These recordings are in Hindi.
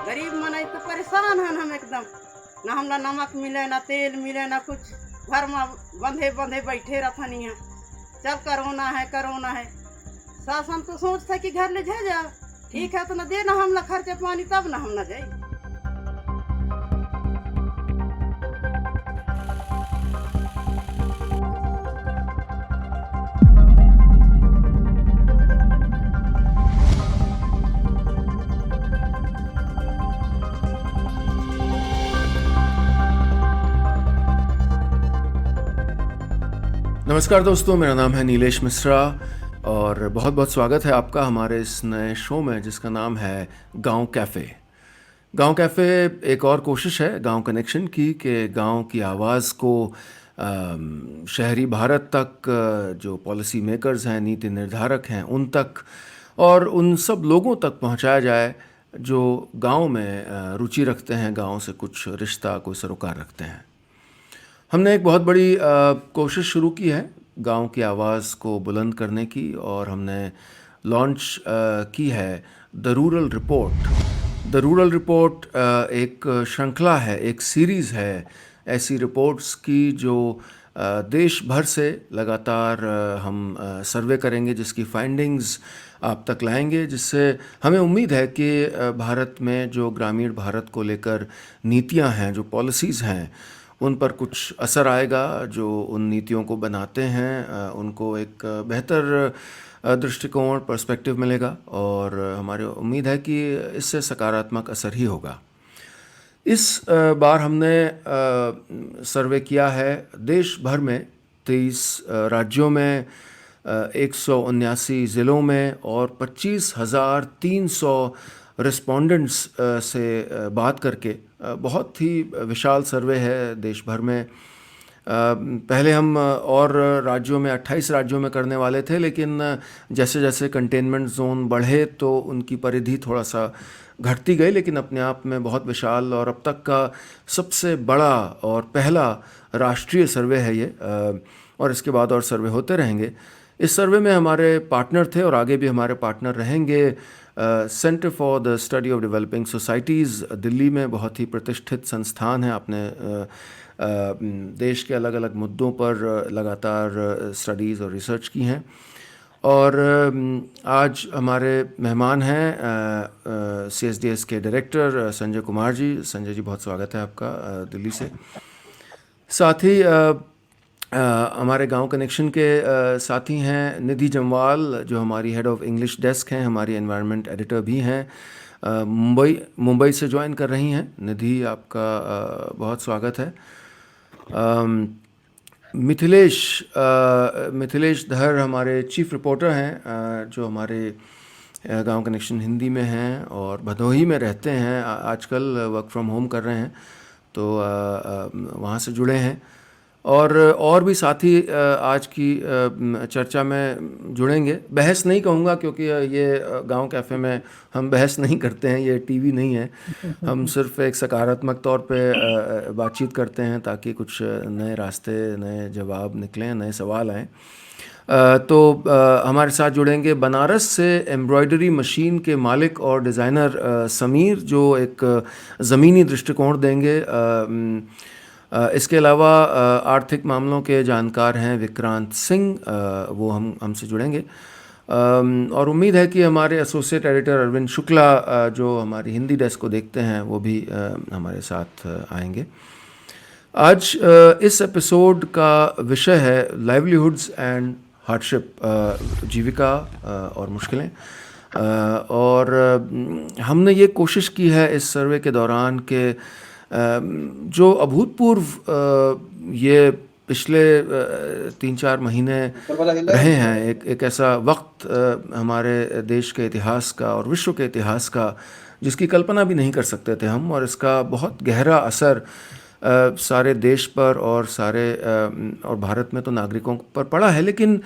गरीब मनाई तो परेशान हैं हम एकदम। ना हमला नमक मिले, ना तेल मिले, ना कुछ। घर में बंधे बंधे बैठे रहथनी है। जब करोना है। शासन तो सोचता है कि घर ले जा ठीक है तो ना दे ना हमला खर्चे पानी, तब ना हम ना जाए। नमस्कार दोस्तों, मेरा नाम है नीलेश मिश्रा और बहुत बहुत स्वागत है आपका हमारे इस नए शो में जिसका नाम है गांव कैफ़े। गांव कैफ़े एक और कोशिश है गांव कनेक्शन की कि गांव की आवाज़ को शहरी भारत तक, जो पॉलिसी मेकर्स हैं, नीति निर्धारक हैं, उन तक और उन सब लोगों तक पहुंचाया जाए जो गांव में रुचि रखते हैं, गांव से कुछ रिश्ता, कोई सरोकार रखते हैं। हमने एक बहुत बड़ी कोशिश शुरू की है गांव की आवाज़ को बुलंद करने की और हमने लॉन्च की है the rural report. The rural report एक श्रृंखला है, एक सीरीज़ है ऐसी रिपोर्ट्स की जो देश भर से लगातार हम सर्वे करेंगे, जिसकी फाइंडिंग्स आप तक लाएंगे, जिससे हमें उम्मीद है कि भारत में जो ग्रामीण भारत को लेकर नीतियां हैं, जो पॉलिसीज़ हैं, उन पर कुछ असर आएगा। जो उन नीतियों को बनाते हैं उनको एक बेहतर दृष्टिकोण, पर्सपेक्टिव मिलेगा और हमारी उम्मीद है कि इससे सकारात्मक असर ही होगा। इस बार हमने सर्वे किया है देश भर में 23 राज्यों में, 179 ज़िलों में और 25,300 रिस्पोंडेंट्स से बात करके। बहुत ही विशाल सर्वे है देश भर में। पहले हम और राज्यों में 28 राज्यों में करने वाले थे, लेकिन जैसे जैसे कंटेनमेंट जोन बढ़े तो उनकी परिधि थोड़ा सा घटती गई, लेकिन अपने आप में बहुत विशाल और अब तक का सबसे बड़ा और पहला राष्ट्रीय सर्वे है ये। और इसके बाद और सर्वे होते रहेंगे। इस सर्वे में हमारे पार्टनर थे और आगे भी हमारे पार्टनर रहेंगे। Centre for the study of developing societies Delhi में बहुत ही प्रतिष्ठित संस्थान है, अपने देश के अलग अलग मुद्दों पर लगातार स्टडीज़ और रिसर्च की हैं। और आज हमारे मेहमान हैं CSDS के डायरेक्टर संजय कुमार जी। संजय जी, बहुत स्वागत है आपका दिल्ली से। साथ ही हमारे गांव कनेक्शन के साथी हैं निधि जम्वाल, जो हमारी हेड ऑफ इंग्लिश डेस्क हैं, हमारी एनवायरनमेंट एडिटर भी हैं, मुंबई से ज्वाइन कर रही हैं। निधि, आपका बहुत स्वागत है। मिथिलेश धर हमारे चीफ रिपोर्टर हैं, जो हमारे गांव कनेक्शन हिंदी में हैं और भदोही में रहते हैं। आजकल वर्क फ्रॉम होम कर रहे हैं, तो वहाँ से जुड़े हैं। और भी साथी आज की चर्चा में जुड़ेंगे। बहस नहीं कहूँगा क्योंकि ये गांव कैफ़े में हम बहस नहीं करते हैं, ये टीवी नहीं है। हम सिर्फ एक सकारात्मक तौर पे बातचीत करते हैं ताकि कुछ नए रास्ते, नए जवाब निकलें, नए सवाल आएँ। तो हमारे साथ जुड़ेंगे बनारस से एम्ब्रॉयडरी मशीन के मालिक और डिज़ाइनर समीर, जो एक ज़मीनी दृष्टिकोण देंगे। इसके अलावा आर्थिक मामलों के जानकार हैं विक्रांत सिंह, वो हमसे जुड़ेंगे। और उम्मीद है कि हमारे एसोसिएट एडिटर अरविंद शुक्ला, जो हमारी हिंदी डेस्क को देखते हैं, वो भी हमारे साथ आएंगे। आज इस एपिसोड का विषय है लाइवलीहुड्स एंड हार्डशिप, जीविका और मुश्किलें। और हमने ये कोशिश की है इस सर्वे के दौरान कि जो अभूतपूर्व ये पिछले 3-4 महीने रहे हैं, एक ऐसा वक्त हमारे देश के इतिहास का और विश्व के इतिहास का जिसकी कल्पना भी नहीं कर सकते थे हम, और इसका बहुत गहरा असर सारे देश पर और और भारत में तो नागरिकों पर पड़ा है। लेकिन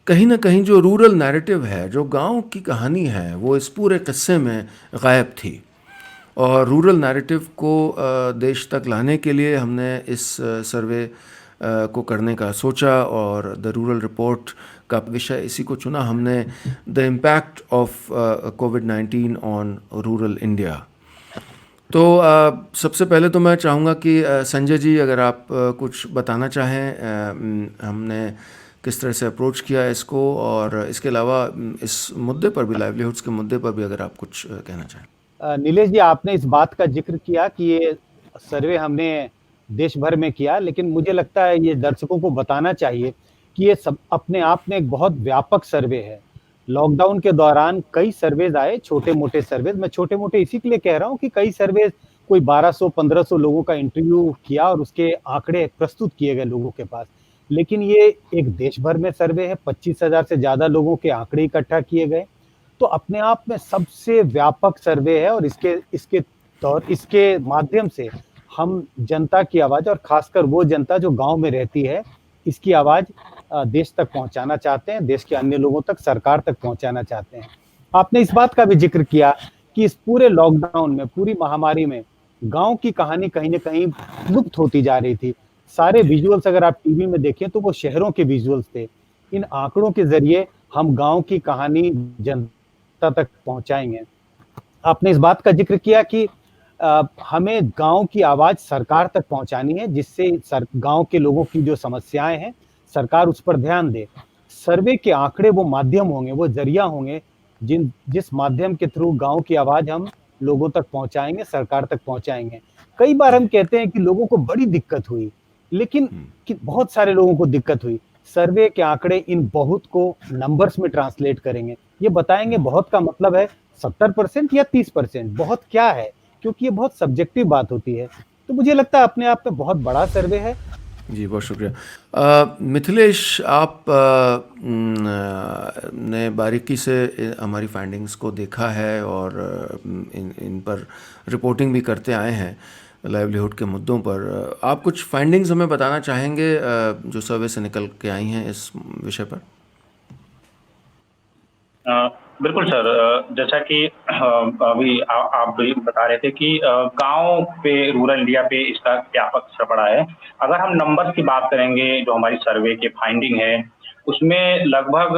कहीं ना कहीं जो रूरल नैरेटिव है, जो गांव की कहानी है, वो इस पूरे किस्से में गायब थी। और रूरल नैरेटिव को देश तक लाने के लिए हमने इस सर्वे को करने का सोचा और द रूरल रिपोर्ट का विषय इसी को चुना हमने, the impact of covid on rural India. तो सबसे पहले तो मैं चाहूँगा कि संजय जी अगर आप कुछ बताना चाहें, हमने किस तरह से अप्रोच किया इसको, और इसके अलावा इस मुद्दे पर भी, लाइवलीहुड्स के मुद्दे पर भी अगर आप कुछ कहना चाहें। नीलेश जी, आपने इस बात का जिक्र किया कि ये सर्वे हमने देश भर में किया, लेकिन मुझे लगता है ये दर्शकों को बताना चाहिए कि ये सब अपने आप में एक बहुत व्यापक सर्वे है। लॉकडाउन के दौरान कई सर्वेज आए, छोटे-मोटे सर्वेज। मैं छोटे-मोटे इसी के लिए कह रहा हूँ कि कई सर्वेज कोई 1200-1500 लोगों का इंटरव्यू किया और उसके आंकड़े प्रस्तुत किए गए लोगों के पास। लेकिन ये एक देश भर में सर्वे है, 25,000 से ज़्यादा लोगों के आंकड़े इकट्ठा किए गए। तो अपने आप में सबसे व्यापक सर्वे है और इसके माध्यम से हम जनता की आवाज़, और खासकर वो जनता जो गाँव में रहती है, इसकी आवाज़ देश तक पहुँचाना चाहते हैं, देश के अन्य लोगों तक, सरकार तक पहुँचाना चाहते हैं। आपने इस बात का भी ज़िक्र किया कि इस पूरे लॉकडाउन में, पूरी महामारी में गाँव की कहानी कहीं न कहीं लुप्त होती जा रही थी। सारे विजुअल्स अगर आप टीवी में देखें तो वो शहरों के विजुअल्स थे। इन आंकड़ों के ज़रिए हम गाँव की कहानी जनता तक पहुँचाएँगे। आपने इस बात का ज़िक्र किया कि हमें गाँव की आवाज़ सरकार तक पहुँचानी है, जिससे गाँव के लोगों की जो समस्याएँ हैं, सरकार उस पर ध्यान दे। सर्वे के आंकड़े वो माध्यम होंगे, वो ज़रिया होंगे, जिस माध्यम के थ्रू गाँव की आवाज़ हम लोगों तक पहुँचाएँगे, सरकार तक पहुँचाएँगे। कई बार हम कहते हैं कि लोगों को बड़ी दिक्कत हुई, लेकिन कि बहुत सारे लोगों को दिक्कत हुई। सर्वे के आंकड़े इन बहुत को नंबर्स में ट्रांसलेट करेंगे। ये बताएँगे बहुत का मतलब है 70% या 30%, बहुत क्या है? क्योंकि ये बहुत सब्जेक्टिव बात होती है। तो मुझे लगता है अपने आप में बहुत बड़ा सर्वे है। जी, बहुत शुक्रिया। मिथिलेश, आप ने बारीकी से हमारी फाइंडिंग्स को देखा है और इन पर रिपोर्टिंग भी करते आए हैं लाइवलीहुड के मुद्दों पर। आप कुछ फाइंडिंग्स हमें बताना चाहेंगे जो सर्वे से निकल के आई हैं इस विषय पर? बिल्कुल सर, जैसा कि अभी आप भी बता रहे थे कि गांव पे, रूरल इंडिया पे इसका व्यापक असर पड़ा है। अगर हम नंबर्स की बात करेंगे, जो हमारी सर्वे की फाइंडिंग है, उसमें लगभग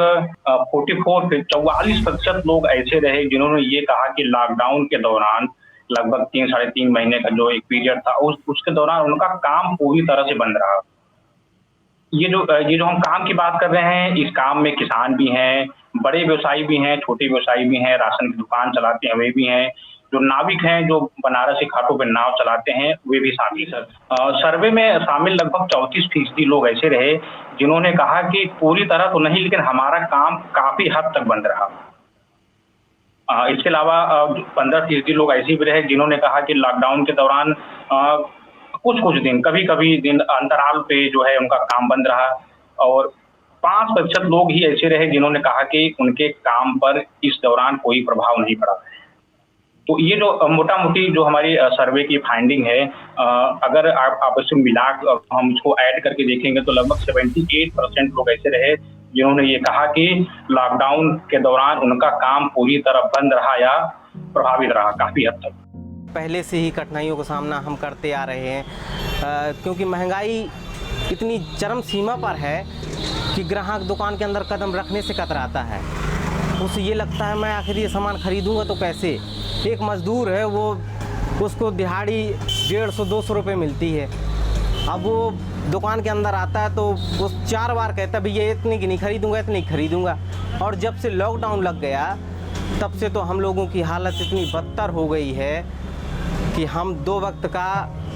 44% लोग ऐसे रहे जिन्होंने ये कहा कि लॉकडाउन के दौरान लगभग 3-3.5 महीने का जो एक पीरियड था, उसके दौरान उनका काम पूरी तरह से बंद रहा। ये जो हम काम की बात कर रहे हैं, इस काम में किसान भी हैं, बड़े व्यवसायी भी हैं, छोटे व्यवसायी भी हैं, राशन की दुकान चलाते हैं वे भी हैं, जो नाविक हैं, जो बनारस के घाटों पे नाव चलाते हैं, वे भी साथी सर। सर्वे में शामिल लगभग 34% लोग ऐसे रहे जिन्होंने कहा कि पूरी तरह तो नहीं, लेकिन हमारा काम काफी हद तक बंद रहा। इसके अलावा 15% लोग ऐसे भी रहे जिन्होंने कहा कि लॉकडाउन के दौरान कुछ दिन, कभी दिन अंतराल पे जो है उनका काम बंद रहा, और 5% लोग ही ऐसे रहे जिन्होंने कहा कि उनके काम पर इस दौरान कोई प्रभाव नहीं पड़ा। तो ये जो मोटा मोटी जो हमारी सर्वे की फाइंडिंग है, अगर आप इसको मिला, हम इसको ऐड करके देखेंगे तो लगभग 78% लोग ऐसे रहे जिन्होंने ये कहा कि लॉकडाउन के दौरान उनका काम पूरी तरह बंद रहा या प्रभावित रहा काफी हद तक। पहले से ही कठिनाइयों का सामना हम करते आ रहे हैं, क्योंकि महंगाई इतनी चरम सीमा पर है कि ग्राहक दुकान के अंदर कदम रखने से कतराता है। उसे ये लगता है मैं आखिर ये सामान खरीदूंगा तो कैसे। एक मज़दूर है, वो उसको दिहाड़ी 150-200 रुपये मिलती है। अब वो दुकान के अंदर आता है तो वो 4 बार कहता है भैया इतनी की नहीं खरीदूंगा, इतनी खरीदूंगा। और जब से लॉकडाउन लग गया तब से तो हम लोगों की हालत इतनी बदतर हो गई है कि हम 2 वक्त का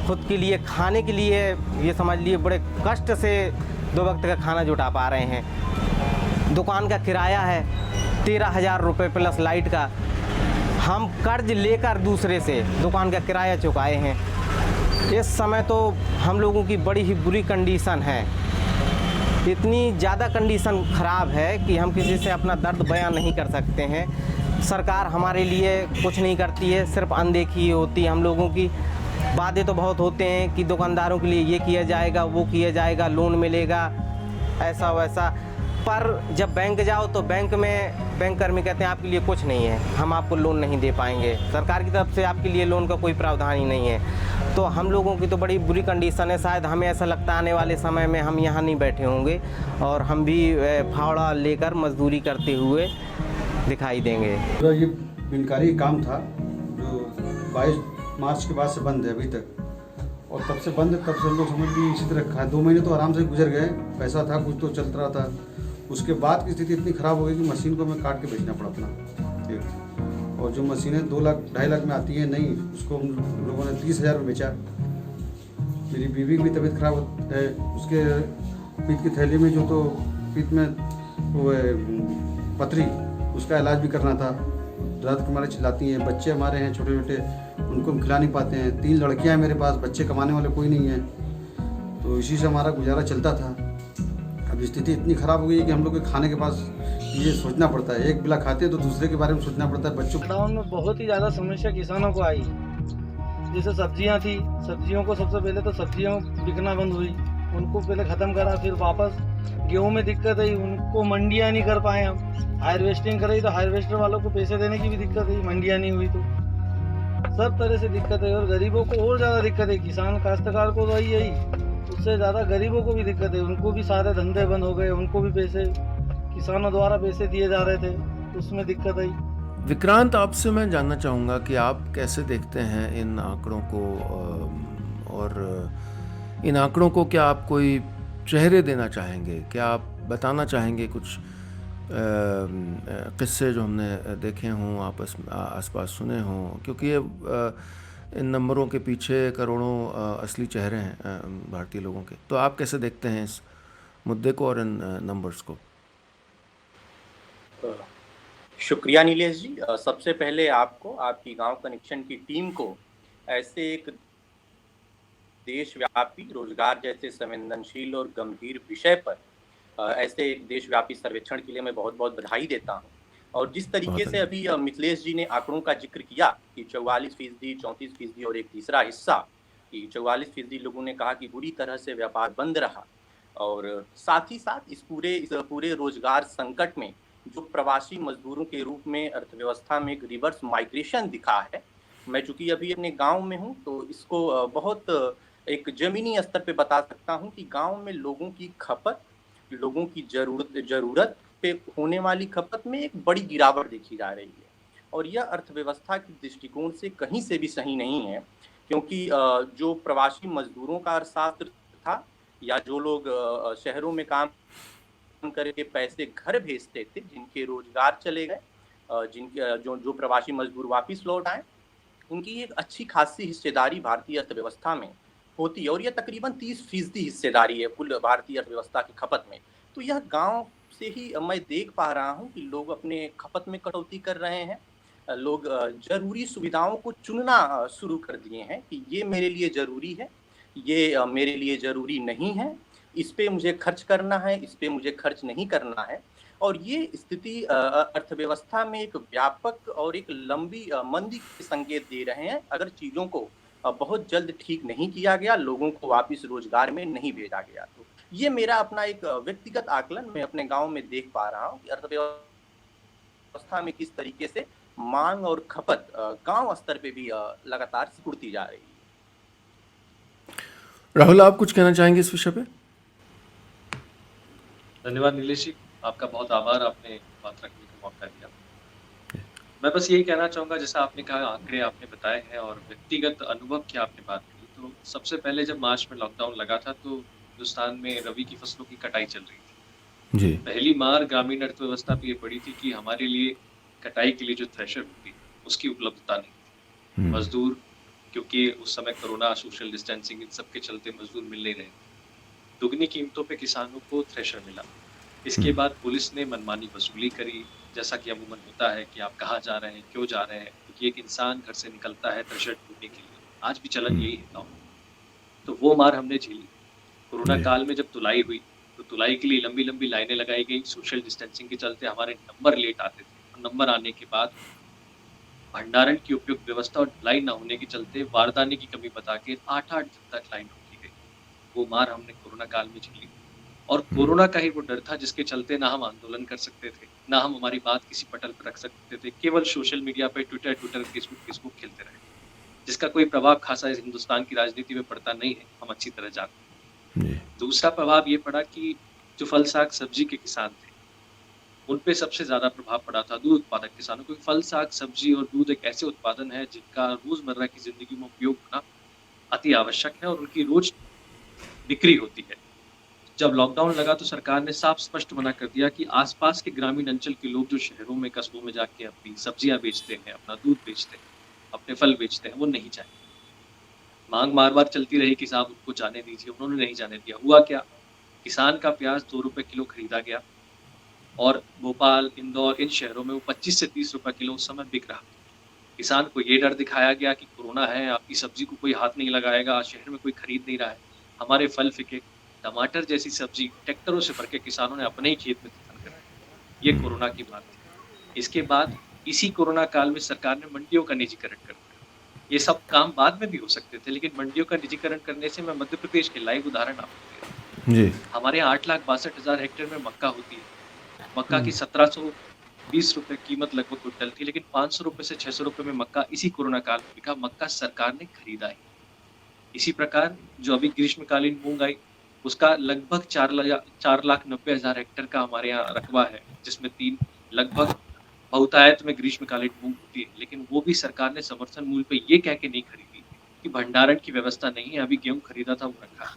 खुद के लिए खाने के लिए, ये समझ लिए बड़े कष्ट से 2 वक्त का खाना जुटा पा रहे हैं। दुकान का किराया है 13,000 रुपये प्लस लाइट का। हम कर्ज लेकर दूसरे से दुकान का किराया चुकाए हैं। इस समय तो हम लोगों की बड़ी ही बुरी कंडीशन है, इतनी ज़्यादा कंडीशन ख़राब है कि हम किसी से अपना दर्द बयान नहीं कर सकते हैं। सरकार हमारे लिए कुछ नहीं करती है, सिर्फ अनदेखी होती है हम लोगों की। वादे तो बहुत होते हैं कि दुकानदारों के लिए ये किया जाएगा, वो किया जाएगा, लोन मिलेगा, ऐसा वैसा। पर जब बैंक जाओ तो बैंक कर्मी कहते हैं आपके लिए कुछ नहीं है, हम आपको लोन नहीं दे पाएंगे, सरकार की तरफ से आपके लिए लोन का कोई प्रावधान ही नहीं है। तो हम लोगों की तो बड़ी बुरी कंडीशन है। शायद हमें ऐसा लगता है आने वाले समय में हम यहाँ नहीं बैठे होंगे और हम भी फावड़ा लेकर मजदूरी करते हुए दिखाई देंगे। ये बिनकारी काम था जो 22 मार्च के बाद से बंद है अभी तक, और तब से बंद है, तब से हम लोग समझ लीजिए इसी तरह खा 2 महीने तो आराम से गुजर गए, पैसा था कुछ तो चल रहा था। उसके बाद की स्थिति इतनी ख़राब हो गई कि मशीन को हमें काट के बेचना पड़ा अपना एक, और जो मशीनें 2 लाख 2.5 लाख में आती हैं नहीं, उसको हम लोगों ने 30,000 में बेचा। मेरी बीवी की भी तबीयत खराब है, उसके पीठ की थैली में जो तो पीठ में वो है पथरी, उसका इलाज भी करना था। दर्द के मारे चिल्लाती हैं, बच्चे हमारे हैं छोटे छोटे, उनको हम खिला नहीं पाते हैं। 3 लड़कियां हैं मेरे पास, बच्चे कमाने वाले कोई नहीं है, तो इसी से हमारा गुजारा चलता था। अब स्थिति इतनी ख़राब हो गई है कि हम लोग के खाने के पास ये सोचना पड़ता है, एक बिला खाते हैं तो दूसरे के बारे में सोचना पड़ता है। बच्चों लॉकडाउन में बहुत ही ज़्यादा समस्या किसानों को आई। जैसे सब्जियां थी, सब्जियों को सबसे पहले तो सब्जियां बिकना बंद हुई, उनको पहले ख़त्म करा, फिर वापस गेहूं में दिक्कत आई, उनको मंडियां नहीं कर पाए हम। हार्वेस्टिंग कराई तो हार्वेस्टर वालों को पैसे देने की भी दिक्कत आई, मंडियां नहीं हुई तो सब तरह से दिक्कत है। और गरीबों को और ज़्यादा दिक्कत है, किसान काश्तकार को तो आई यही, उससे ज़्यादा गरीबों को भी दिक्कत है, उनको भी सारे धंधे बंद हो गए, उनको भी पैसे किसानों द्वारा पैसे दिए जा रहे थे, उसमें दिक्कत आई। विक्रांत, आपसे मैं जानना चाहूँगा कि आप कैसे देखते हैं इन आंकड़ों को, और इन आंकड़ों को क्या आप कोई चेहरे देना चाहेंगे? क्या आप बताना चाहेंगे कुछ किस्से जो हमने देखे हों, आसपास सुने हों? क्योंकि ये इन नंबरों के पीछे करोड़ों असली चेहरे हैं भारतीय लोगों के। तो आप कैसे देखते हैं इस मुद्दे को और इन नंबर्स को? शुक्रिया नीलेश जी। सबसे पहले आपको, आपकी गांव कनेक्शन की टीम को ऐसे एक देशव्यापी रोजगार जैसे संवेदनशील और गंभीर विषय पर ऐसे एक देशव्यापी सर्वेक्षण के लिए मैं बहुत बहुत बधाई देता हूं। और जिस तरीके से अभी मिथिलेश जी ने आंकड़ों का जिक्र किया कि 44%, 34% और एक तीसरा हिस्सा कि 44% लोगों ने कहा कि बुरी तरह से व्यापार बंद रहा, और साथ ही साथ इस पूरे रोजगार संकट में जो प्रवासी मजदूरों के रूप में अर्थव्यवस्था में एक रिवर्स माइग्रेशन दिखा है। मैं चूंकि अभी अपने गांव में हूं तो इसको बहुत एक जमीनी स्तर पे बता सकता हूं कि गांव में लोगों की खपत, लोगों की जरूरत पे होने वाली खपत में एक बड़ी गिरावट देखी जा रही है, और यह अर्थव्यवस्था के दृष्टिकोण से कहीं से भी सही नहीं है। क्योंकि जो प्रवासी मजदूरों का अर्थशास्त्र था, या जो लोग शहरों में काम करके पैसे घर भेजते थे, जिनके रोजगार चले गए, जिनके जो प्रवासी मजदूर वापस लौट आए, उनकी एक अच्छी खासी हिस्सेदारी भारतीय अर्थव्यवस्था में होती है, और यह तकरीबन 30% हिस्सेदारी है कुल भारतीय अर्थव्यवस्था की खपत में। तो यह गांव से ही मैं देख पा रहा हूं कि लोग अपने खपत में कटौती कर रहे हैं, लोग जरूरी सुविधाओं को चुनना शुरू कर दिए हैं कि ये मेरे लिए जरूरी है, ये मेरे लिए जरूरी नहीं है, इस पे मुझे खर्च करना है, इस पे मुझे खर्च नहीं करना है। और ये स्थिति अर्थव्यवस्था में एक व्यापक और एक लंबी मंदी के संकेत दे रहे हैं। अगर चीज़ों को बहुत जल्द ठीक नहीं किया गया, लोगों को वापस रोजगार में नहीं भेजा गया, तो ये मेरा अपना एक व्यक्तिगत आकलन मैं अपने गांव में देख पा रहा हूँ कि अर्थव्यवस्था में किस तरीके से मांग और खपत गांव स्तर पे भी लगातार सिकुड़ती जा रही है। राहुल, आप कुछ कहना चाहेंगे इस विषय पे? धन्यवाद नीलेश जी, आपका बहुत आभार, आपने बात रखने का मौका दिया। मैं बस यही कहना चाहूँगा, जैसा आपने कहा, आंकड़े आपने बताए हैं और व्यक्तिगत अनुभव की आपने बात की, तो सबसे पहले जब मार्च में लॉकडाउन लगा था तो हिंदुस्तान में रबी की फसलों की कटाई चल रही थी जी। पहली मार ग्रामीण अर्थव्यवस्था पे ये पड़ी थी कि हमारे लिए कटाई के लिए जो थ्रेशर होती उसकी उपलब्धता नहीं थी। मजदूर, क्योंकि उस समय कोरोना, सोशल डिस्टेंसिंग, इन सब के चलते मजदूर मिल नहीं रहे, दुगनी कीमतों पे किसानों को थ्रेशर मिला। इसके बाद पुलिस ने मनमानी वसूली करी, जैसा कि अमूमन होता है कि आप कहाँ जा रहे हैं, क्यों जा रहे हैं, क्योंकि एक इंसान घर से निकलता है थ्रेशर ढूंढने के लिए, आज भी चलन यही है गाँव में। तो वो मार हमने झेली। कोरोना काल में जब तुलाई हुई तो तुलाई के लिए लंबी लंबी लाइनें लगाई गई, सोशल डिस्टेंसिंग के चलते हमारे नंबर लेट आते थे, और नंबर आने के बाद भंडारण की उपयुक्त व्यवस्था और ढुलाई न होने के चलते बारदाने की कमी बता के 8-8 दिन तक लाइन रोकी गई। वो मार हमने कोरोना काल में झेली, और कोरोना का ही वो डर था जिसके चलते ना हम आंदोलन कर सकते थे, ना हम हमारी बात किसी पटल पर रख सकते थे, केवल सोशल मीडिया पे ट्विटर फेसबुक खेलते रहे, जिसका कोई प्रभाव खासा इस हिंदुस्तान की राजनीति में पड़ता नहीं है, हम अच्छी तरह जानते हैं। दूसरा प्रभाव ये पड़ा कि जो फल साग सब्जी के किसान थे उन पे सबसे ज़्यादा प्रभाव पड़ा था दूध उत्पादक किसानों को। फल, साग, सब्जी और दूध एक ऐसे उत्पादन है जिनका रोज़मर्रा की ज़िंदगी में उपयोग होना अति आवश्यक है और उनकी रोज़ बिक्री होती है। जब लॉकडाउन लगा तो सरकार ने साफ स्पष्ट मना कर दिया कि आसपास के ग्रामीण अंचल के लोग जो शहरों में, कस्बों में जाके अपनी सब्जियां बेचते हैं, अपना दूध बेचते हैं, अपने फल बेचते हैं, वो नहीं जाए। मांग बार-बार चलती रही कि साहब उनको जाने दीजिए, उन्होंने नहीं जाने दिया। हुआ क्या? किसान का प्याज 2 रुपए किलो खरीदा गया और भोपाल, इंदौर इन शहरों में वो 25 से 30 रुपए किलो उस समय बिक रहा। किसान को ये डर दिखाया गया कि कोरोना है, आपकी सब्जी को कोई हाथ नहीं लगाएगा, शहर में कोई खरीद नहीं रहा है, हमारे फल फिके। टमाटर जैसी सब्जी ट्रैक्टरों से भर के किसानों ने अपने ही खेत में दफन कराई। ये कोरोना की बात थी। इसके बाद इसी कोरोना काल में सरकार ने मंडियों का निजीकरण कर दिया। ये सब काम बाद में भी हो सकते थे, लेकिन मंडियों का निजीकरण करने से मैं मध्य प्रदेश के लाइव उदाहरण आपको दे रहा हूँ। जी। हमारे यहाँ 8,62,000 हेक्टेयर में मक्का होती है। मक्का की 1720 रुपए कीमत लगभग क्विंटल थी, लेकिन 500 रुपए से 600 रुपए में मक्का इसी कोरोना काल में बिका। मक्का सरकार ने खरीदा ही। इसी प्रकार जो अभी ग्रीष्मकालीन मूंग आई, उसका लगभग 4,90,000 हेक्टेयर का हमारे यहाँ रकबा है, जिसमें 3 लगभग बहुतायत में ग्रीष्मकालीन मूंग होती है, लेकिन वो भी सरकार ने समर्थन मूल्य पे ये कह के नहीं खरीदी कि भंडारण की व्यवस्था नहीं है, अभी गेहूं खरीदा था वो रखा।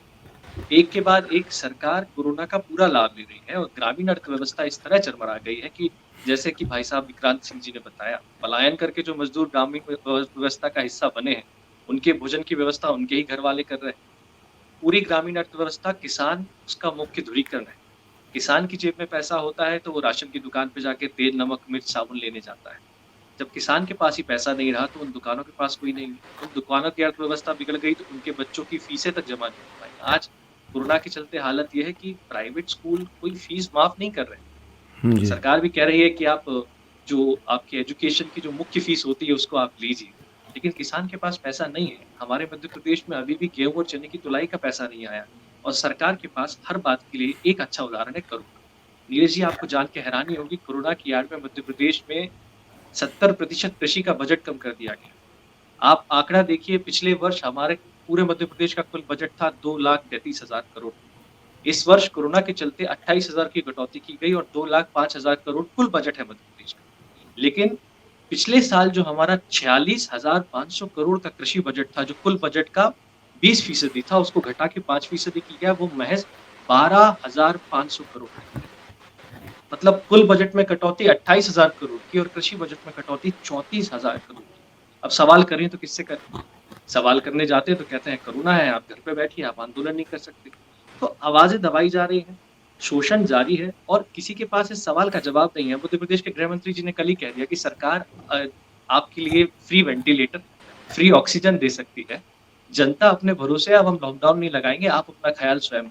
एक के बाद एक सरकार कोरोना का पूरा लाभ ले रही है और ग्रामीण अर्थव्यवस्था इस तरह चरमरा गई है कि जैसे कि भाई साहब विक्रांत सिंह जी ने बताया, पलायन करके जो मजदूर ग्रामीण व्यवस्था का हिस्सा बने हैं, उनके भोजन की व्यवस्था उनके ही घर वाले कर रहे हैं। पूरी ग्रामीण अर्थव्यवस्था किसान उसका मुख्य ध्रुवीकरण है। किसान की जेब में पैसा होता है तो वो राशन की दुकान पे जाके तेल, नमक, मिर्च, साबुन लेने जाता है। जब किसान के पास ही पैसा नहीं रहा तो उन दुकानों के पास कोई नहीं है। उन दुकानों की अर्थव्यवस्था बिगड़ गई तो उनके बच्चों की फीसें तक जमा नहीं हो पाई। आज कोरोना के चलते हालत ये है कि प्राइवेट स्कूल कोई फीस माफ नहीं कर रहे। सरकार भी कह रही है कि आप जो आपकी एजुकेशन की जो मुख्य फीस होती है उसको आप लीजिए, लेकिन किसान के पास पैसा नहीं है। हमारे मध्य प्रदेश में अभी भी गेहूं और चने की तुलाई का पैसा नहीं आया और सरकार के पास हर बात के लिए एक अच्छा उदाहरण है करुणा। नीरज जी, आपको जान के हैरानी होगी, कोरोना की आड़ में मध्य प्रदेश में 70% कृषि का बजट कम कर दिया गया। आप आंकड़ा देखिए, पिछले वर्ष हमारे पूरे मध्य प्रदेश का कुल बजट था 2,33,000 करोड़। इस वर्ष कोरोना के चलते 28,000 की कटौती की गई और 2,05,000 करोड़ कुल बजट है मध्य प्रदेश का। लेकिन पिछले साल जो हमारा 46,500 करोड़ का कृषि बजट था, जो कुल बजट का 20% था, उसको घटा के 5% की गया, वो महज 12,500 करोड़। मतलब कुल बजट में कटौती 28,000 करोड़ की और कृषि बजट में कटौती 34,000 करोड़ की। अब सवाल करें तो किससे करें? सवाल करने जाते हैं तो कहते हैं कोरोना है, आप घर पे बैठिए, आप आंदोलन नहीं कर सकते। तो आवाजें दबाई जा रही हैं, शोषण जारी है और किसी के पास इस सवाल का जवाब नहीं है। मध्य प्रदेश के गृह मंत्री जी ने कल ही कह दिया कि सरकार आपके लिए फ्री वेंटिलेटर, फ्री ऑक्सीजन दे सकती है। जनता अपने भरोसे, अब हम लॉकडाउन नहीं लगाएंगे, आप अपना ख्याल स्वयं।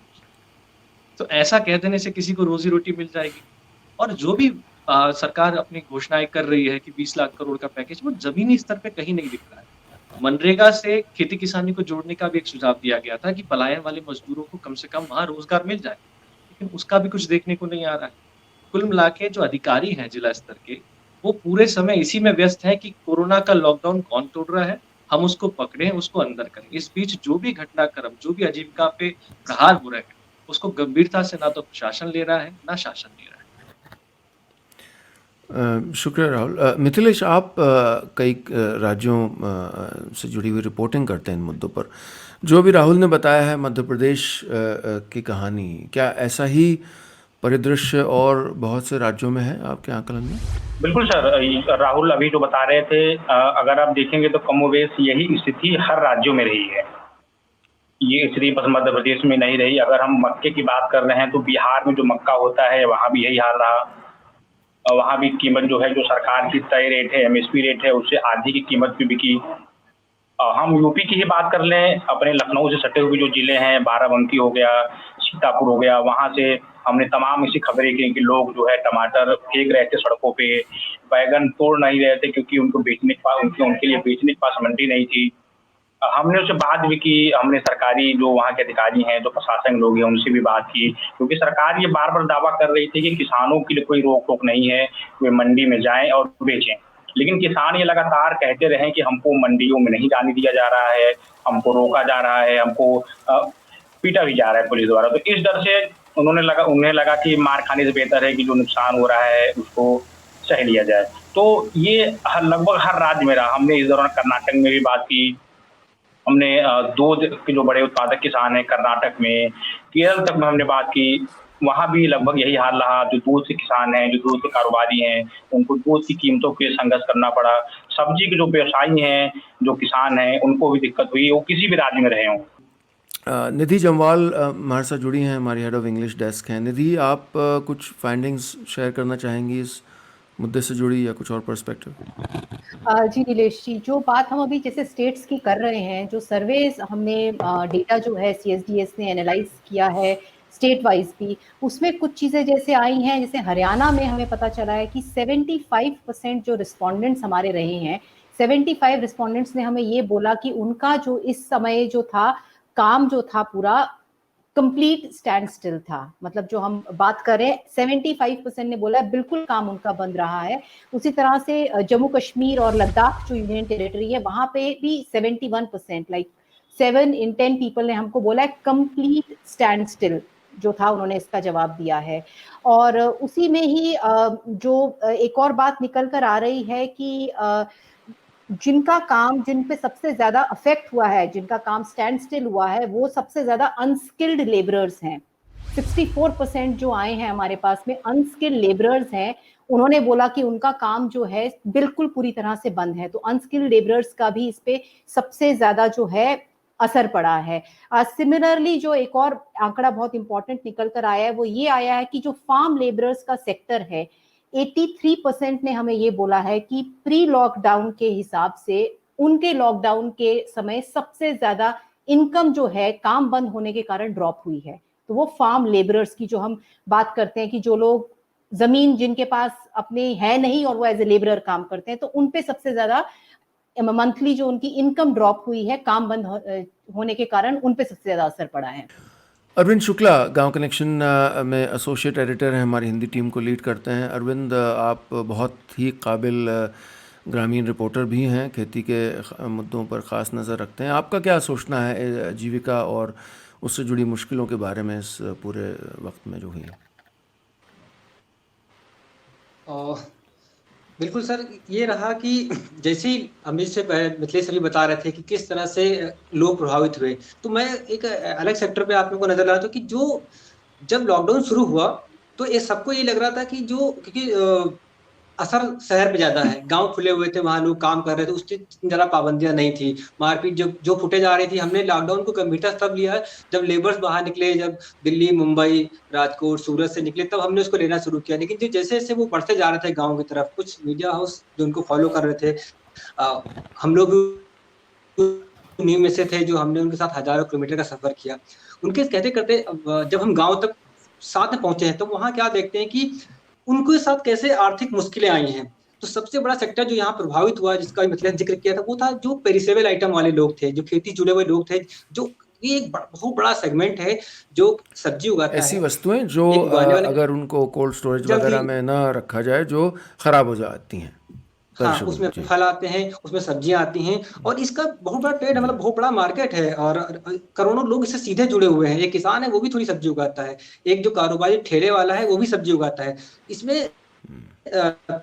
तो ऐसा कह देने से किसी को रोजी रोटी मिल जाएगी। और जो भी सरकार अपनी घोषणाएं कर रही है कि 20 लाख करोड़ का पैकेज, वो जमीनी स्तर पे कहीं नहीं दिख रहा है। मनरेगा से खेती किसानी को जोड़ने का भी एक सुझाव दिया गया था कि पलायन वाले मजदूरों को कम से कम वहां रोजगार मिल जाए, लेकिन उसका भी कुछ देखने को नहीं आ रहा है। कुल मिला के जो अधिकारी हैं जिला स्तर के, वो पूरे समय इसी में व्यस्त हैं कि कोरोना का लॉकडाउन कौन तोड़ रहा है, हम उसको पकड़ें, उसको अंदर करें। इस बीच जो भी घटनाक्रम, जो भी आजीविका पे प्रहार हो रहे हैं, उसको गंभीरता से ना तो प्रशासन ले रहा है, ना शासन ले रहा है। शुक्रिया राहुल। मिथिलेश, आप कई राज्यों से जुड़ी हुई रिपोर्टिंग करते हैं इन मुद्दों पर। जो भी राहुल ने बताया है मध्य प्रदेश की कहानी, क्या ऐसा ही परिदृश्य और बहुत से राज्यों में है आपके आकलन में? बिल्कुल सर, राहुल अभी जो बता रहे थे, अगर आप देखेंगे तो कमोबेश यही स्थिति हर राज्यों में रही है। ये स्थिति बस मध्य प्रदेश में नहीं रही। अगर हम मक्के की बात कर रहे हैं तो बिहार में जो मक्का होता है वहाँ भी यही हाल रहा। वहाँ भी कीमत जो है, जो सरकार की तय रेट है, MSP रेट है, उससे आधी की कीमत पे बिकी। हम यूपी की ही बात कर लें, अपने लखनऊ से सटे हुए जो जिले हैं, बाराबंकी हो गया, सीतापुर हो गया, वहाँ से हमने तमाम ऐसी खबरें की कि लोग जो है टमाटर फेंक रहे थे सड़कों पे, बैगन तोड़ नहीं रहे थे क्योंकि उनको बेचने के पास, उनके लिए बेचने के पास मंडी नहीं थी। हमने उससे बात भी की, हमने सरकारी जो वहाँ के अधिकारी हैं, जो प्रशासन लोग हैं, उनसे भी बात की, क्योंकि सरकार ये बार बार दावा कर रही थी कि किसानों के लिए कोई रोक टोक नहीं है, वे मंडी में जाएं और बेचें। लेकिन किसान ये लगातार कहते रहे कि हमको मंडियों में नहीं जाने दिया जा रहा है, हमको रोका जा रहा है, हमको पीटा भी जा रहा है पुलिस द्वारा। तो इस डर से उन्हें लगा कि मार खाने से बेहतर है कि जो नुकसान हो रहा है उसको सह लिया जाए। तो ये लगभग हर राज्य में रहा। हमने इस दौरान कर्नाटक में भी बात की, हमने दूध के जो बड़े उत्पादक किसान हैं कर्नाटक में, केरल तक में हमने बात की, वहाँ भी लगभग यही हाल रहा। जो दूध के किसान हैं, जो दूध के कारोबारी हैं, उनको दूध की कीमतों के संघर्ष करना पड़ा। सब्जी के जो व्यवसायी हैं, जो किसान हैं, उनको भी दिक्कत हुई, वो किसी भी राज्य में रहे हों। निधि जमवाल हमारे साथ जुड़ी हैं, हमारी हेड ऑफ इंग्लिश डेस्क हैं। निधि, आप कुछ फाइंडिंग्स शेयर करना चाहेंगी इस मुद्दे से जुड़ी, या कुछ और पर्सपेक्टिव? जी नीलेश जी, जो बात हम अभी जैसे स्टेट्स की कर रहे हैं, जो सर्वेज हमने डेटा जो है CSDS ने एनालाइज किया है स्टेट वाइज भी, उसमें कुछ चीज़ें जैसे आई हैं, जैसे हरियाणा में हमें पता चला है कि 75% जो रिस्पोंडेंट्स हमारे रहे हैं, 75 रिस्पोंडेंट्स ने हमें ये बोला कि उनका जो इस समय जो था काम जो था पूरा कंप्लीट स्टैंड स्टिल था। मतलब जो हम बात करें 75% ने बोला है बिल्कुल काम उनका बंद रहा है। उसी तरह से जम्मू कश्मीर और लद्दाख जो यूनियन टेरिटरी है वहां पे भी 71%, लाइक 7 in 10 पीपल ने हमको बोला है कंप्लीट स्टैंड स्टिल जो था, उन्होंने इसका जवाब दिया है। और उसी में ही जो एक और बात निकल कर आ रही है कि जिनका काम, जिन पे सबसे ज्यादा अफेक्ट हुआ है, जिनका काम स्टैंड स्टिल हुआ है, वो सबसे ज्यादा अनस्किल्ड लेबरर्स हैं। 64% जो आए हैं हमारे पास में अनस्किल्ड लेबरर्स हैं, उन्होंने बोला कि उनका काम जो है बिल्कुल पूरी तरह से बंद है। तो अनस्किल्ड लेबरर्स का भी इस पे सबसे ज्यादा जो है असर पड़ा है। सिमिलरली जो एक और आंकड़ा बहुत इंपॉर्टेंट निकल कर आया है वो ये आया है कि जो फार्म लेबरर्स का सेक्टर है, 83% ने हमें ये बोला है कि प्री लॉकडाउन के हिसाब से उनके लॉकडाउन के समय सबसे ज्यादा इनकम जो है काम बंद होने के कारण ड्रॉप हुई है। तो वो फार्म लेबरर्स की जो हम बात करते हैं कि जो लोग जमीन जिनके पास अपने है नहीं और वो एज ए लेबरर काम करते हैं, तो उन पे सबसे ज्यादा मंथली जो उनकी इनकम ड्रॉप हुई है काम बंद होने के कारण, उन पे सबसे ज्यादा असर पड़ा है। अरविंद शुक्ला गांव कनेक्शन में एसोसिएट एडिटर हैं, हमारी हिंदी टीम को लीड करते हैं। अरविंद, आप बहुत ही काबिल ग्रामीण रिपोर्टर भी हैं, खेती के मुद्दों पर ख़ास नज़र रखते हैं। आपका क्या सोचना है आजीविका और उससे जुड़ी मुश्किलों के बारे में इस पूरे वक्त में जो हुई है? बिल्कुल सर, ये रहा कि जैसे ही अमित से मिथिलेश अभी बता रहे थे कि किस तरह से लोग प्रभावित हुए, तो मैं एक अलग सेक्टर पे आप लोगों को नजर आ रहा था कि जो जब लॉकडाउन शुरू हुआ तो ये सबको ये लग रहा था कि जो क्योंकि असर शहर पे ज्यादा है, गांव खुले हुए थे, वहां लोग काम कर रहे थे, उससे ज्यादा पाबंदियां नहीं थी, मारपीट जो फुटेज आ रही थी। हमने लॉकडाउन को गंभीरता तब लिया जब लेबर्स बाहर निकले, जब दिल्ली, मुंबई, राजकोट, सूरत से निकले, तब हमने उसको लेना शुरू किया। लेकिन जैसे जैसे वो बढ़ते जा रहे थे गाँव की तरफ, कुछ मीडिया हाउस जो उनको फॉलो कर रहे थे, हम लोग नींव में से थे जो हमने उनके साथ हजारों किलोमीटर का सफर किया। उनके कहते करते जब हम गाँव तक साथ में पहुंचे हैं तो वहां क्या देखते हैं कि उनके साथ कैसे आर्थिक मुश्किलें आई हैं। तो सबसे बड़ा सेक्टर जो यहाँ प्रभावित हुआ, जिसका मतलब जिक्र किया था, वो था जो पेरिसेबल आइटम वाले लोग थे, जो खेती जुड़े हुए लोग थे, जो ये एक बहुत बड़ा सेगमेंट है जो सब्जी उगाता है। ऐसी वस्तुएं जो अगर उनको कोल्ड स्टोरेज वगैरह में ना रखा जाए जो खराब हो जाती हैं। हाँ, उसमें फल आते हैं, उसमें सब्जियां आती हैं, और इसका बहुत बड़ा ट्रेड, मतलब बहुत बड़ा मार्केट है, और करोड़ों लोग इससे सीधे जुड़े हुए हैं। एक किसान है वो भी थोड़ी सब्जी उगाता है, एक जो कारोबारी ठेले वाला है वो भी सब्जी उगाता है। इसमें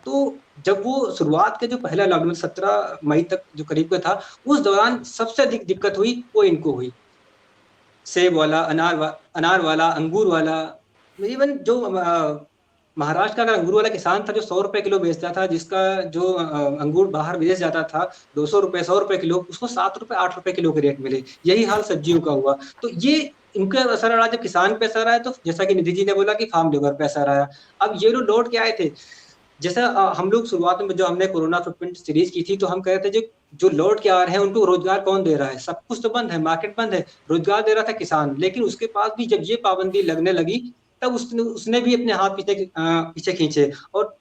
तो जब वो शुरुआत के जो पहला लॉकडाउन 17 मई तक जो करीब का था, उस दौरान सबसे अधिक दिक्कत हुई वो इनको हुई। सेब वाला, अनार वाला, अंगूर वाला, इवन जो महाराष्ट्र का अगर अंगूर वाला किसान था जो 100 रुपए किलो बेचता था, जिसका जो अंगूर बाहर विदेश जाता था 200 रुपए 100 रुपए किलो, उसको 7 रुपए 8 रुपए किलो के रेट मिले। यही हाल सब्जियों का हुआ। तो ये इनका असर रहा, जब किसान पे असर आया तो जैसा कि निधि जी ने बोला कि फार्म लेबर पे असर आया। अब ये लोग लौट के आए थे, जैसा हम लोग शुरुआत में जो हमने कोरोना फुटप्रिंट सीरीज की थी तो हम कह रहे थे जो लौट के आ रहे हैं उनको रोजगार कौन दे रहा है? सब कुछ तो बंद है, मार्केट बंद है, रोजगार दे रहा था किसान। लेकिन उसके पास भी जब ये पाबंदी लगने लगी तब उसने भी अपने हाथ पीछे खींचे। और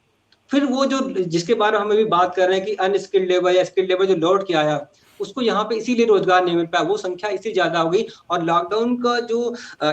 फिर वो जो जिसके बारे में हम अभी बात कर रहे हैं कि अनस्किल्ड लेबर या स्किल्ड लेबर जो लौट के आया, उसको यहाँ पे इसीलिए रोजगार नहीं मिल पाया, वो संख्या इसी ज्यादा हो गई। और लॉकडाउन का जो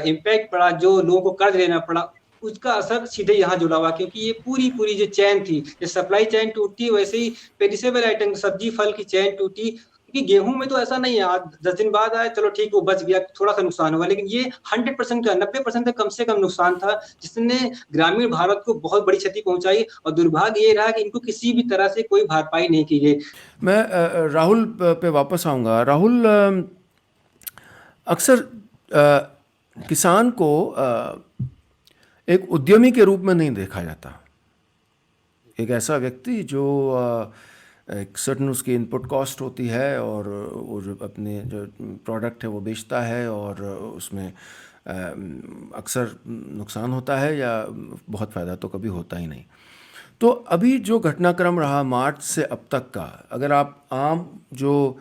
इम्पैक्ट पड़ा, जो लोगों को कर्ज लेना पड़ा, उसका असर सीधे यहाँ जुड़ा हुआ, क्योंकि ये पूरी जो चैन थी, जैसे सप्लाई चैन टूटती वैसे ही पेरिसेबल आइटम, सब्जी फल की चैन टूटी। कि गेहूं में तो ऐसा नहीं है, आज 10 दिन बाद आए चलो ठीक वो बच गया, थोड़ा सा नुकसान हुआ, लेकिन ये 100% का 90% कम से कम नुकसान था, जिसने ग्रामीण भारत को बहुत बड़ी क्षति पहुंचाई। और दुर्भाग्य ये रहा कि इनको किसी भी तरह से कोई भरपाई नहीं की गई। मैं राहुल पे वापस आऊँगा। राहुल, अक्सर किसान को एक उद्यमी के रूप में नहीं देखा जाता। एक ऐसा व्यक्ति जो एक सर्टन उसकी इनपुट कॉस्ट होती है और वो जो अपने जो प्रोडक्ट है वो बेचता है और उसमें अक्सर नुकसान होता है या बहुत फ़ायदा तो कभी होता ही नहीं। तो अभी जो घटनाक्रम रहा मार्च से अब तक का, अगर आप आम जो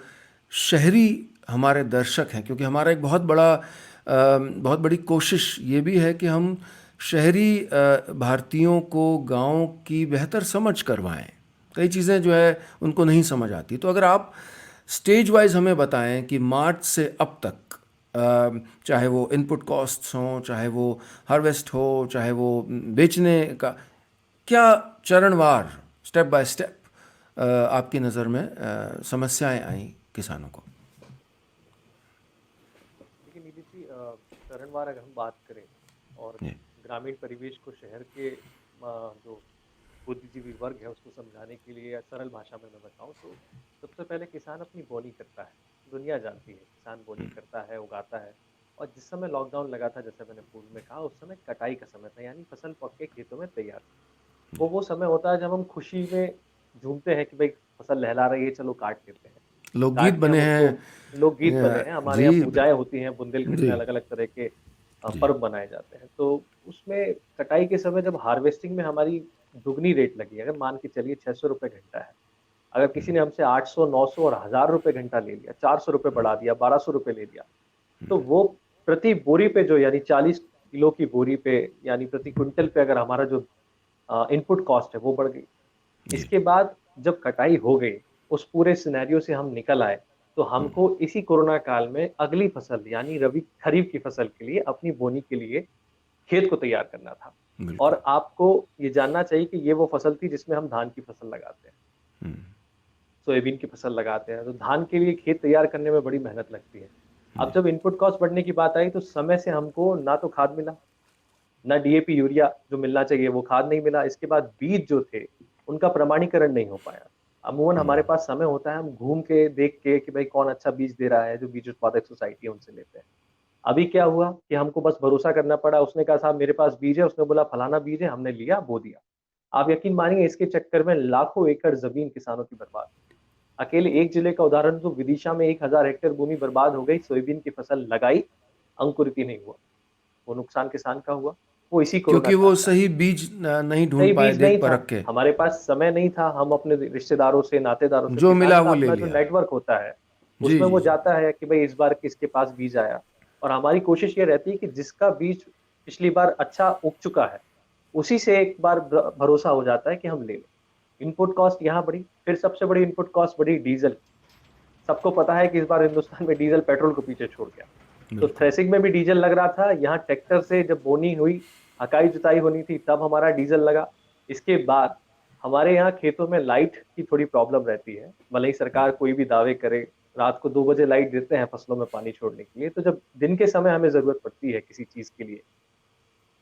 शहरी हमारे दर्शक हैं, क्योंकि हमारा एक बहुत बड़ी कोशिश ये भी है कि हम शहरी भारतीयों को गांव की बेहतर समझ करवाएं। कई चीज़ें जो है उनको नहीं समझ आती। तो अगर आप स्टेज वाइज हमें बताएं कि मार्च से अब तक चाहे वो इनपुट कॉस्ट्स हों, चाहे वो हार्वेस्ट हो, चाहे वो बेचने का, क्या चरणवार स्टेप बाय स्टेप आपकी नज़र में समस्याएं आई किसानों को? देखिए नीतीश जी, चरणवार अगर हम बात करें और ग्रामीण परिवेश को शहर के जो बुद्धिजीवी वर्ग है उसको समझाने के लिए या सरल भाषा में मैं बताऊं तो सबसे पहले किसान अपनी बोनी करता है, दुनिया जानती है किसान बोनी करता है, उगाता है। और जिस समय लॉकडाउन लगा था, जैसे मैंने पूर्व में कहा, उस समय कटाई का समय था, यानी फसल पक के खेतों में तैयार थी। वो समय होता है जब हम खुशी में झूमते हैं कि भाई फसल लहला रही है, चलो काट लेते हैं। लोकगीत बने हैं, लोकगीत बने हैं, हमारे यहाँ पूजाएं होती हैं, बुंदेलखंड में अलग अलग तरह के पर्व बनाए जाते हैं। तो उसमें कटाई के समय जब हार्वेस्टिंग में हमारी दुगनी रेट लगी, अगर मान के चलिए 600 रुपये घंटा है, अगर किसी ने हमसे 800, 900 और 1000 रुपये घंटा ले लिया, 400 रुपये बढ़ा दिया, 1200 रुपये ले लिया, तो वो प्रति बोरी पे जो यानी 40 किलो की बोरी पे यानी प्रति क्विंटल पे अगर हमारा जो इनपुट कॉस्ट है वो बढ़ गई। इसके बाद जब कटाई हो गई, उस पूरे सिनेरियो से हम निकल आए, तो हमको इसी कोरोना काल में अगली फसल यानी रबी खरीफ की फसल के लिए अपनी बोनी के लिए खेत को तैयार करना था। और आपको ये जानना चाहिए कि ये वो फसल थी जिसमें हम धान की फसल लगाते हैं, सोयाबीन की फसल लगाते हैं। तो धान के लिए खेत तैयार करने में बड़ी मेहनत लगती है। अब जब इनपुट कॉस्ट बढ़ने की बात आई तो समय से हमको ना तो खाद मिला, ना डीएपी यूरिया जो मिलना चाहिए वो खाद नहीं मिला। इसके बाद बीज जो थे उनका प्रमाणीकरण नहीं हो पाया। अमूमन हमारे पास समय होता है, हम घूम के देख के कि भाई कौन अच्छा बीज दे रहा है, जो बीज उत्पादक सोसाइटी है उनसे लेते हैं। अभी क्या हुआ कि हमको बस भरोसा करना पड़ा। उसने कहा साहब मेरे पास बीज है, उसने बोला फलाना बीज है, हमने लिया, बो दिया। आप यकीन मानिए इसके चक्कर में लाखों एकड़ जमीन किसानों की बर्बाद। अकेले एक जिले का उदाहरण तो विदिशा में 1000 हेक्टेयर भूमि बर्बाद हो गई। सोयाबीन की फसल लगाई, अंकुरित ही नहीं हुआ, वो नुकसान किसान का हुआ। वो इसी क्योंकि वो सही बीज नहीं ढूंढ पाए, देख परख के। हमारे पास समय नहीं था, हम अपने रिश्तेदारों से, नातेदारों से, जो मिला वो ले लिया। जो नेटवर्क होता है उसमें वो जाता है कि भाई इस बार किसके पास बीज आया। और हमारी कोशिश ये रहती है कि जिसका बीज पिछली बार अच्छा उग चुका है उसी से एक बार भरोसा हो जाता है कि हम ले लें। इनपुट कॉस्ट यहाँ बढ़ी, फिर सबसे बड़ी इनपुट कॉस्ट बढ़ी डीजल। सबको पता है कि इस बार हिंदुस्तान में डीजल पेट्रोल को पीछे छोड़ गया। तो थ्रेसिंग में भी डीजल लग रहा था, यहाँ ट्रैक्टर से जब बोनी हुई, हकाई जुताई होनी थी, तब हमारा डीजल लगा। इसके बाद हमारे यहाँ खेतों में लाइट की थोड़ी प्रॉब्लम रहती है। भले ही सरकार कोई भी दावे करे, रात को 2 बजे लाइट देते हैं फसलों में पानी छोड़ने के लिए, तो जब दिन के समय हमें जरूरत पड़ती है किसी चीज के लिए,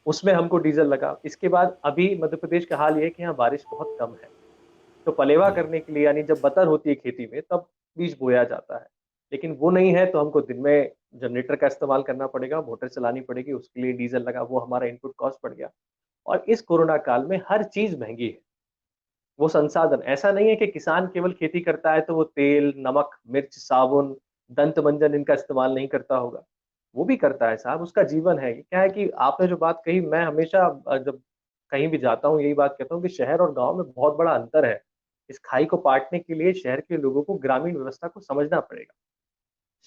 उसमें हमको डीजल लगा। इसके बाद अभी मध्य प्रदेश का हाल ये है कि यहाँ बारिश बहुत कम है, तो पलेवा करने के लिए यानी जब बतर होती है खेती में तब बीज बोया जाता है, लेकिन वो नहीं है तो हमको दिन में जनरेटर का इस्तेमाल करना पड़ेगा, मोटर चलानी पड़ेगी, उसके लिए डीजल लगा, वो हमारा इनपुट कॉस्ट बढ़ गया। और इस कोरोना काल में हर चीज महंगी है। वो संसाधन ऐसा नहीं है कि किसान केवल खेती करता है तो वो तेल, नमक, मिर्च, साबुन, दंत मंजन इनका इस्तेमाल नहीं करता होगा, वो भी करता है साहब, उसका जीवन है। क्या है कि आपने जो बात कही, मैं हमेशा जब कहीं भी जाता हूँ यही बात कहता हूँ कि शहर और गांव में बहुत बड़ा अंतर है। इस खाई को पाटने के लिए शहर के लोगों को ग्रामीण व्यवस्था को समझना पड़ेगा।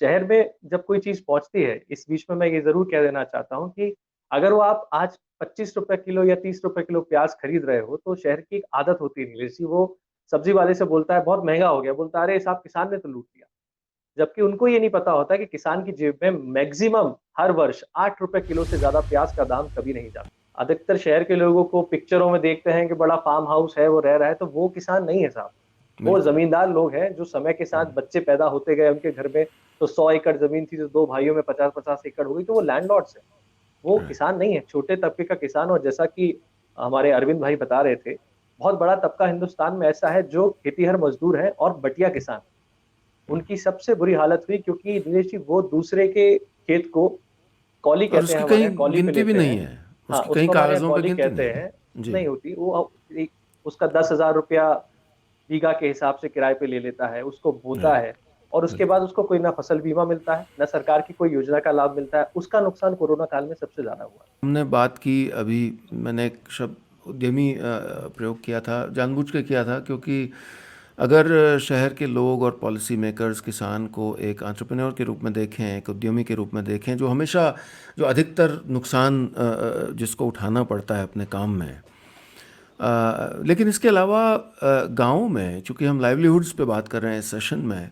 शहर में जब कोई चीज पहुंचती है, इस बीच में मैं ये जरूर कह देना चाहता हूँ कि अगर वो आप आज 25 रुपए किलो या 30 रुपए किलो प्याज खरीद रहे हो, तो शहर की एक आदत होती है नीलेश जी, वो सब्जी वाले से बोलता है बहुत महंगा हो गया, बोलता है अरे साहब किसान ने तो लूट लिया। जबकि उनको ये नहीं पता होता कि किसान की जेब में मैक्सिमम हर वर्ष 8 रुपए किलो से ज्यादा प्याज का दाम कभी नहीं जाता। अधिकतर शहर के लोगों को पिक्चरों में देखते हैं कि बड़ा फार्म हाउस है, वो रह रहा है, तो वो किसान नहीं है साहब। वो जमींदार लोग हैं जो समय के साथ बच्चे पैदा होते गए उनके घर में, तो 100 एकड़ जमीन थी तो 2 भाइयों में 50-50 एकड़ हो गई, तो वो लैंडलॉर्ड्स है, वो किसान नहीं है, छोटे तबके का किसान। और जैसा कि हमारे अरविंद भाई बता रहे थे, बहुत बड़ा तबका हिंदुस्तान में ऐसा है जो खेतीहर मजदूर है और बटिया किसान, उनकी सबसे बुरी हालत हुई, क्योंकि दिनेश जी वो दूसरे के खेत को कॉली कहते हैं, हमारे कॉली पे लेते हैं। हाँ, उसको कागजों पे कहते हैं, नहीं होती वो, उसका 10,000 रुपया बीघा के हिसाब से किराए पे ले लेता है, उसको बोता है, और उसके बाद उसको कोई ना फसल बीमा मिलता है, ना सरकार की कोई योजना का लाभ मिलता है। उसका नुकसान कोरोना काल में सबसे ज्यादा हुआ। हमने बात की, अभी मैंने एक शब्द उद्यमी प्रयोग किया था, जानबूझ के किया था, क्योंकि अगर शहर के लोग और पॉलिसी मेकर्स किसान को एक एंटरप्रेन्योर के रूप में देखें, एक उद्यमी के रूप में देखें, जो हमेशा जो अधिकतर नुकसान जिसको उठाना पड़ता है अपने काम में, लेकिन इसके अलावा गाँव में, चूँकि हम लाइवलीहुड्स पे बात कर रहे हैं इस सेशन में,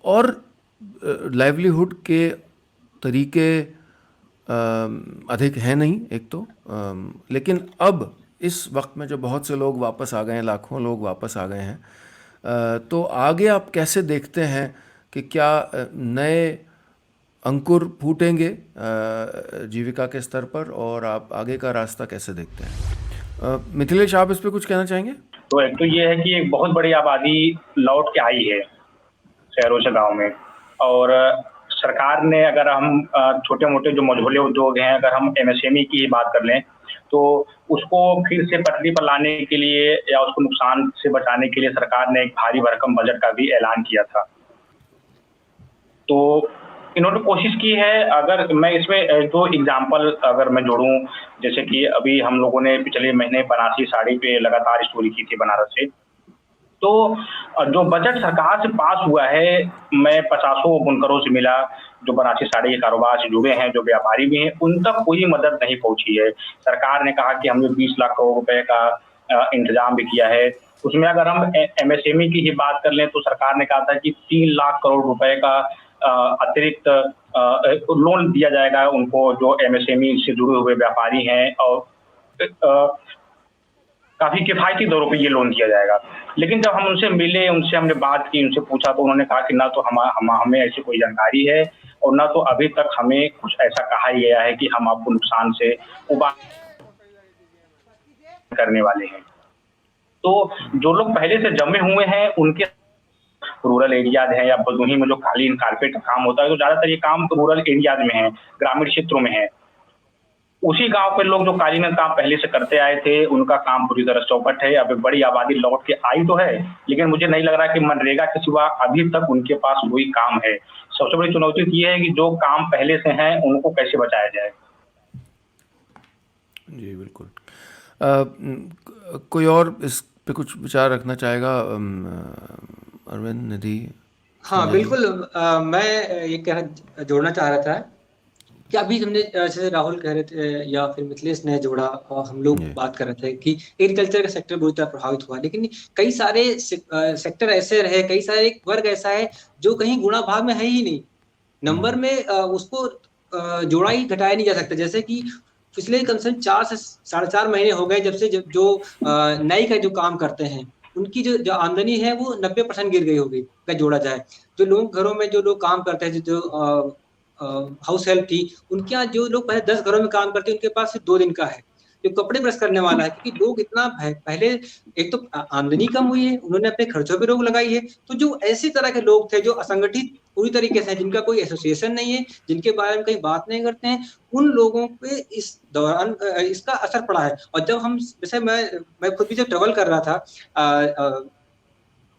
और लाइवलीहुड के तरीके अधिक हैं नहीं एक तो, लेकिन अब इस वक्त में जो बहुत से लोग वापस आ गए हैं, लाखों लोग वापस आ गए हैं, तो आगे आप कैसे देखते हैं कि क्या नए अंकुर फूटेंगे जीविका के स्तर पर, और आप आगे का रास्ता कैसे देखते हैं? मिथिलेश, आप इस पे कुछ कहना चाहेंगे? तो एक तो ये है कि एक बहुत बड़ी आबादी लौट के आई है शहरों से गाँव में, और सरकार ने, अगर हम छोटे मोटे जो मझोले उद्योग हैं, अगर हम MSME की ही बात कर लें, तो उसको फिर से पटरी पर लाने के लिए या उसको नुकसान से बचाने के लिए सरकार ने एक भारी भरकम बजट का भी ऐलान किया था। तो इन्होंने कोशिश की है, अगर मैं इसमें जो एग्जाम्पल अगर मैं जोड़ूं, जैसे कि अभी हम लोगों ने पिछले महीने बनारसी साड़ी पे लगातार स्टोरी की थी बनारस से, तो जो बजट सरकार से पास हुआ है, मैं 50 बुनकरों से मिला जो बनारसी साड़ी के कारोबार से जुड़े हैं, जो व्यापारी भी हैं, उन तक कोई मदद नहीं पहुंची है। सरकार ने कहा कि हमने 20 लाख करोड़ रुपए का इंतजाम भी किया है। उसमें अगर हम MSME की ही बात कर लें, तो सरकार ने कहा था कि 3 लाख करोड़ रुपए का अतिरिक्त लोन दिया जाएगा उनको, जो MSME से जुड़े हुए व्यापारी हैं, और काफी किफायती दरों पे ये लोन दिया जाएगा। लेकिन जब हम उनसे मिले, उनसे हमने बात की, उनसे पूछा, तो उन्होंने कहा कि ना तो हमें ऐसी कोई जानकारी है, और ना तो अभी तक हमें कुछ ऐसा कहा गया है कि हम आपको नुकसान से उबार करने वाले हैं। तो जो लोग पहले से जमे हुए हैं, उनके रूरल एरियाज हैं या भदोही में जो कालीन कारपेट का काम होता है, तो ज्यादातर ये काम तो रूरल एरियाज में है, ग्रामीण क्षेत्रों में है। उसी गांव के लोग जो कालीन का काम पहले से करते आए थे, उनका काम पूरी तरह चौपट है। अब एक बड़ी आबादी लौट के आई तो है, लेकिन मुझे नहीं लग रहा कि मनरेगा के सिवा अभी तक उनके पास वही काम है। सबसे बड़ी चुनौती ये है कि जो काम पहले से हैं, उनको कैसे बचाया जाए। जी बिल्कुल। कोई और इस पे कुछ विचार रखना चाहेगा? अरविंद, निधि? हाँ बिल्कुल, मैं ये जोड़ना चाह रहा था कि अभी हमने, जैसे राहुल कह रहे थे या फिर मिथिलेश ने जोड़ा, और हम लोग बात कर रहे थे कि एग्रीकल्चर का सेक्टर बुरी तरह प्रभावित हुआ, लेकिन कई सारे सेक्टर ऐसे रहे, कई सारे एक वर्ग ऐसा है जो कहीं गुणा भाग में है ही नहीं, नंबर में उसको जोड़ा ही घटाया नहीं जा सकता। जैसे कि पिछले कम से कम 4 से 4.5 महीने हो गए जब से जो नाई का जो काम करते हैं, उनकी जो आमदनी है वो 90% गिर गई होगी अगर जोड़ा जाए। जो लोग घरों में जो लोग काम करते हैं, जो हाउस हेल्प थी, उनके यहाँ जो लोग पहले 10 घरों में काम करते हैं, उनके पास सिर्फ 2 दिन का है जो कपड़े प्रेस करने वाला है, क्योंकि लोग इतना पहले, एक तो आमदनी कम हुई है, उन्होंने अपने खर्चों पे रोक लगाई है। तो जो ऐसी तरह के लोग थे जो असंगठित पूरी तरीके से, जिनका कोई एसोसिएशन नहीं है, जिनके बारे में कहीं बात नहीं करते हैं, उन लोगों पे इस दौरान इसका असर पड़ा है। और जब हम, जैसे मैं खुद भी जब ट्रेवल कर रहा था,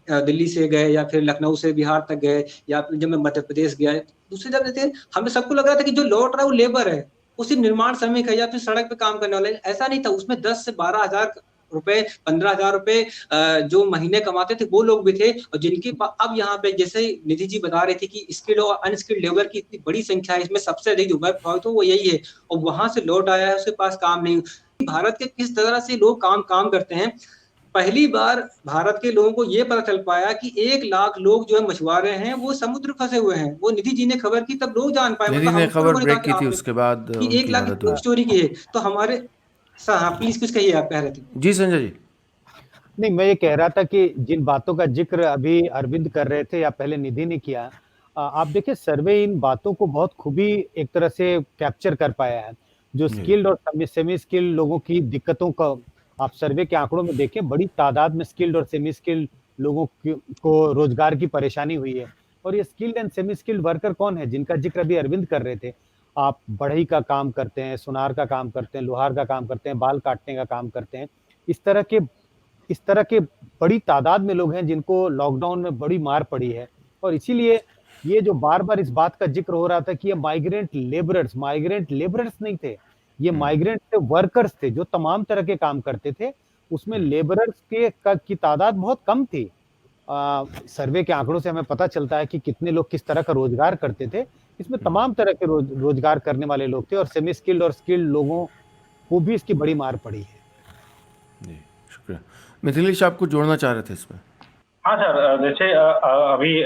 दिल्ली से गए या फिर लखनऊ से बिहार तक गए, या फिर जब मैं मध्य प्रदेश गया, दूसरी जगह थे, हमें सबको लग रहा था कि जो लौट रहा है वो लेबर है, उसी निर्माण श्रमिक है या फिर सड़क पे काम करने वाले। ऐसा नहीं था, उसमें 10 से 12 हजार रुपए, 15 हजार रुपए जो महीने कमाते थे वो लोग भी थे, और जिनके अब यहाँ पे, जैसे निधि जी बता रही थी कि स्किल्ड और अनस्किल्ड लेबर की इतनी बड़ी संख्या है, इसमें सबसे अधिक जो प्रभावित हो वो यही है, और वहां से लौट आया है, उसके पास काम नहीं। भारत के किस तरह से लोग काम करते हैं, पहली बार भारत के लोगों को ये पता चल पाया कि 1 लाख लोग जो है मछुआरे हैं, वो समुद्र फंसे हुए हैं। वो निधि जी ने खबर की, तब लोग जान पाए, निधि ने खबर ब्रेक की थी, उसके बाद 1 लाख की स्टोरी की है। तो हमारे, हाँ प्लीज कुछ कहिए, आप कह रहे थे। जी संजय जी। नहीं, मैं ये कह रहा था कि जिन बातों का ज़िक्र अभी अरविंद कर रहे थे या पहले निधि ने किया, आप देखिए सर्वे इन बातों को बहुत खूबी एक तरह से कैप्चर कर पाया है। जो जी। स्किल्ड और सेमी स्किल्ड लोगों की दिक्कतों का आप सर्वे के आंकड़ों में देखें, बड़ी तादाद में स्किल्ड और सेमी स्किल्ड लोगों को रोजगार की परेशानी हुई है। और ये skilled and semi skilled worker कौन है, जिनका जिक्र अभी अरविंद कर रहे थे। आप बढ़ई का काम करते हैं, सुनार का काम करते हैं, लोहार का काम करते हैं, बाल काटने का काम करते हैं। इस तरह के बड़ी तादाद में लोग हैं जिनको लॉकडाउन में बड़ी मार पड़ी है। और इसीलिए ये जो बार-बार इस बात का ज़िक्र हो रहा था कि ये माइग्रेंट लेबरर्स नहीं थे, ये माइग्रेंट थे, वर्कर्स थे, जो तमाम तरह के काम करते थे। उसमें लेबरर्स की तादाद बहुत कम थी। सर्वे के आंकड़ों से हमें पता चलता है कि कितने लोग किस तरह का रोजगार करते थे। इसमें तमाम तरह के रोजगार करने वाले लोग थे और सेमी स्किल्ड और स्किल्ड लोगों को भी इसकी बड़ी मार पड़ी है। जी, शुक्रिया। मिथिलेश, आप कुछ जोड़ना चाह रहे थे इसमें? हाँ सर, जैसे अभी